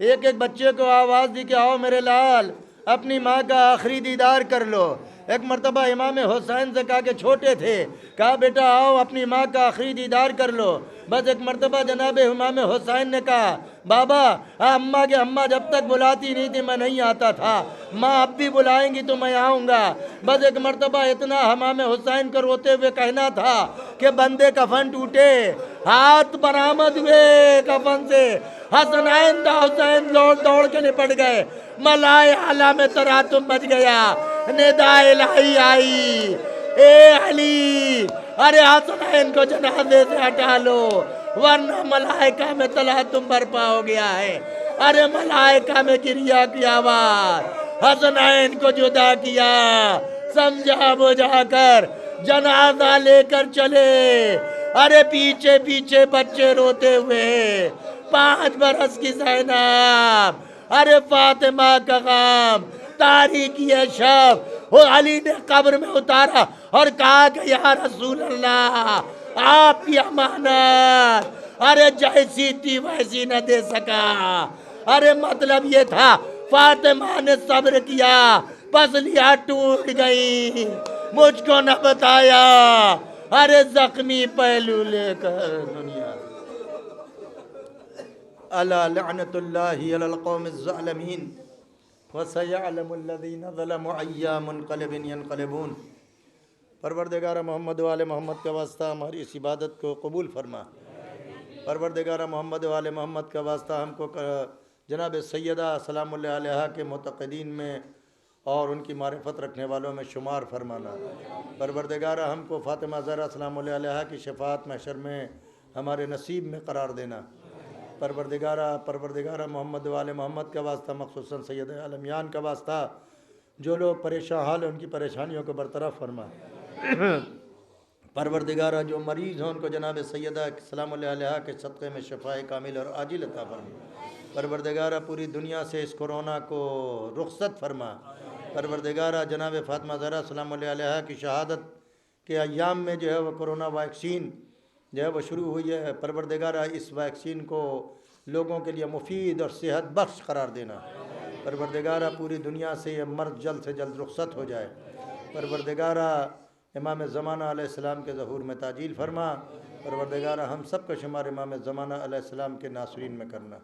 एक एक बच्चे को आवाज़ दी कि आओ मेरे लाल, अपनी माँ का आखिरी दीदार कर लो। एक मरतबा इमाम हुसैन से कहा कि छोटे थे, कहा बेटा आओ अपनी माँ का आखिरी दीदार कर लो। बस एक मरतबा जनाब इमाम हुसैन ने कहा बाबा अम्मा के अम्मा जब तक बुलाती नहीं थी मैं नहीं आता था, माँ अब भी बुलाएंगी तो मैं आऊँगा। बस एक मरतबा इतना इमाम हुसैन को रोते हुए कहना था कि बंदे कफन टूटे, हाथ बरामद हुए कफन से, हसनैन दा हुसैन दौड़ दौड़ के निपट गए, मलाए आला में तरातुम बच गया, निदा इलाही आई, ए अली अरे हसनैन को जनाजे से हटा लो वरना मलाइका में तलातुम बरपा हो गया है। अरे मलाइका में गिरिया की आवाज, हसनैन को जुदा किया, समझा बुझाकर जनाजा लेकर चले। अरे पीछे पीछे बच्चे रोते हुए, 5 बरस की ज़ैनब, अरे फातिमा का गाम, तारीकी है शब, वो अली ने कब्र में उतारा और कहा कि या रसूल अल्लाह आपकी अमानत, अरे जैसी थी वैसी न दे सका। अरे मतलब ये था फातिमा ने सब्र किया, पसलियां टूट गई, मुझको न बताया, अरे जख्मी पहलू लेकर दुनिया। अला लअनतुल्लाहि अलल कौमिज़ ज़ालिमीन व सयअलमुल लज़ीना ज़लमू अय्या मुनक़लिबिन यनक़लिबून। परवरदिगार मोहम्मद वाले मोहम्मद का वास्ता हमारी इस इबादत को कबूल फरमा। परवरदिगार मोहम्मद वाले मोहम्मद का वास्ता हमको जनाब सैयदा सलामुल्लाह अलैहा के मुतक़िदीन में और उनकी मारिफत रखने वालों में शुमार फरमाना। परवरदिगार हमको फ़ातिमा ज़हरा सलामुल्लाह अलैहा की शफ़ाअत महशर में हमारे नसीब में करार देना। परवरदिगारा मोहम्मद वाले मोहम्मद का वास्ता मखसूसन सैयद आलमियान का वास्ता जो लोग परेशान हाल हैं उनकी परेशानियों को बरतरफ फरमा। परवरदिगारा जो मरीज़ हों उनको जनाब सैयदा सलामुल्लाह अलैहा के सदक़े में शफ़ाए कामिल और आजिल अता फरमा। परवरदिगारा पूरी दुनिया से इस कोरोना को रुख़सत फरमा। परवरदिगारा जनाब फ़ातिमा ज़हरा सलामुल्लाह अलैहा की शहादत के अय्याम में जो है वह कोरोना वैक्सीन जो है वह शुरू हुई है। परवरदिगारा इस वैक्सीन को लोगों के लिए मुफीद और सेहत बख्श करार देना। परवरदिगारा पूरी दुनिया से ये मर्ज जल्द से जल्द रुख़सत हो जाए। परवरदिगारा इमाम ज़माना अलैहिस्सलाम के ज़हूर में ताजील फरमा। परवरदिगारा हम सब का शुमार इमाम ज़माना अलैहिस्सलाम के नासरीन में करना।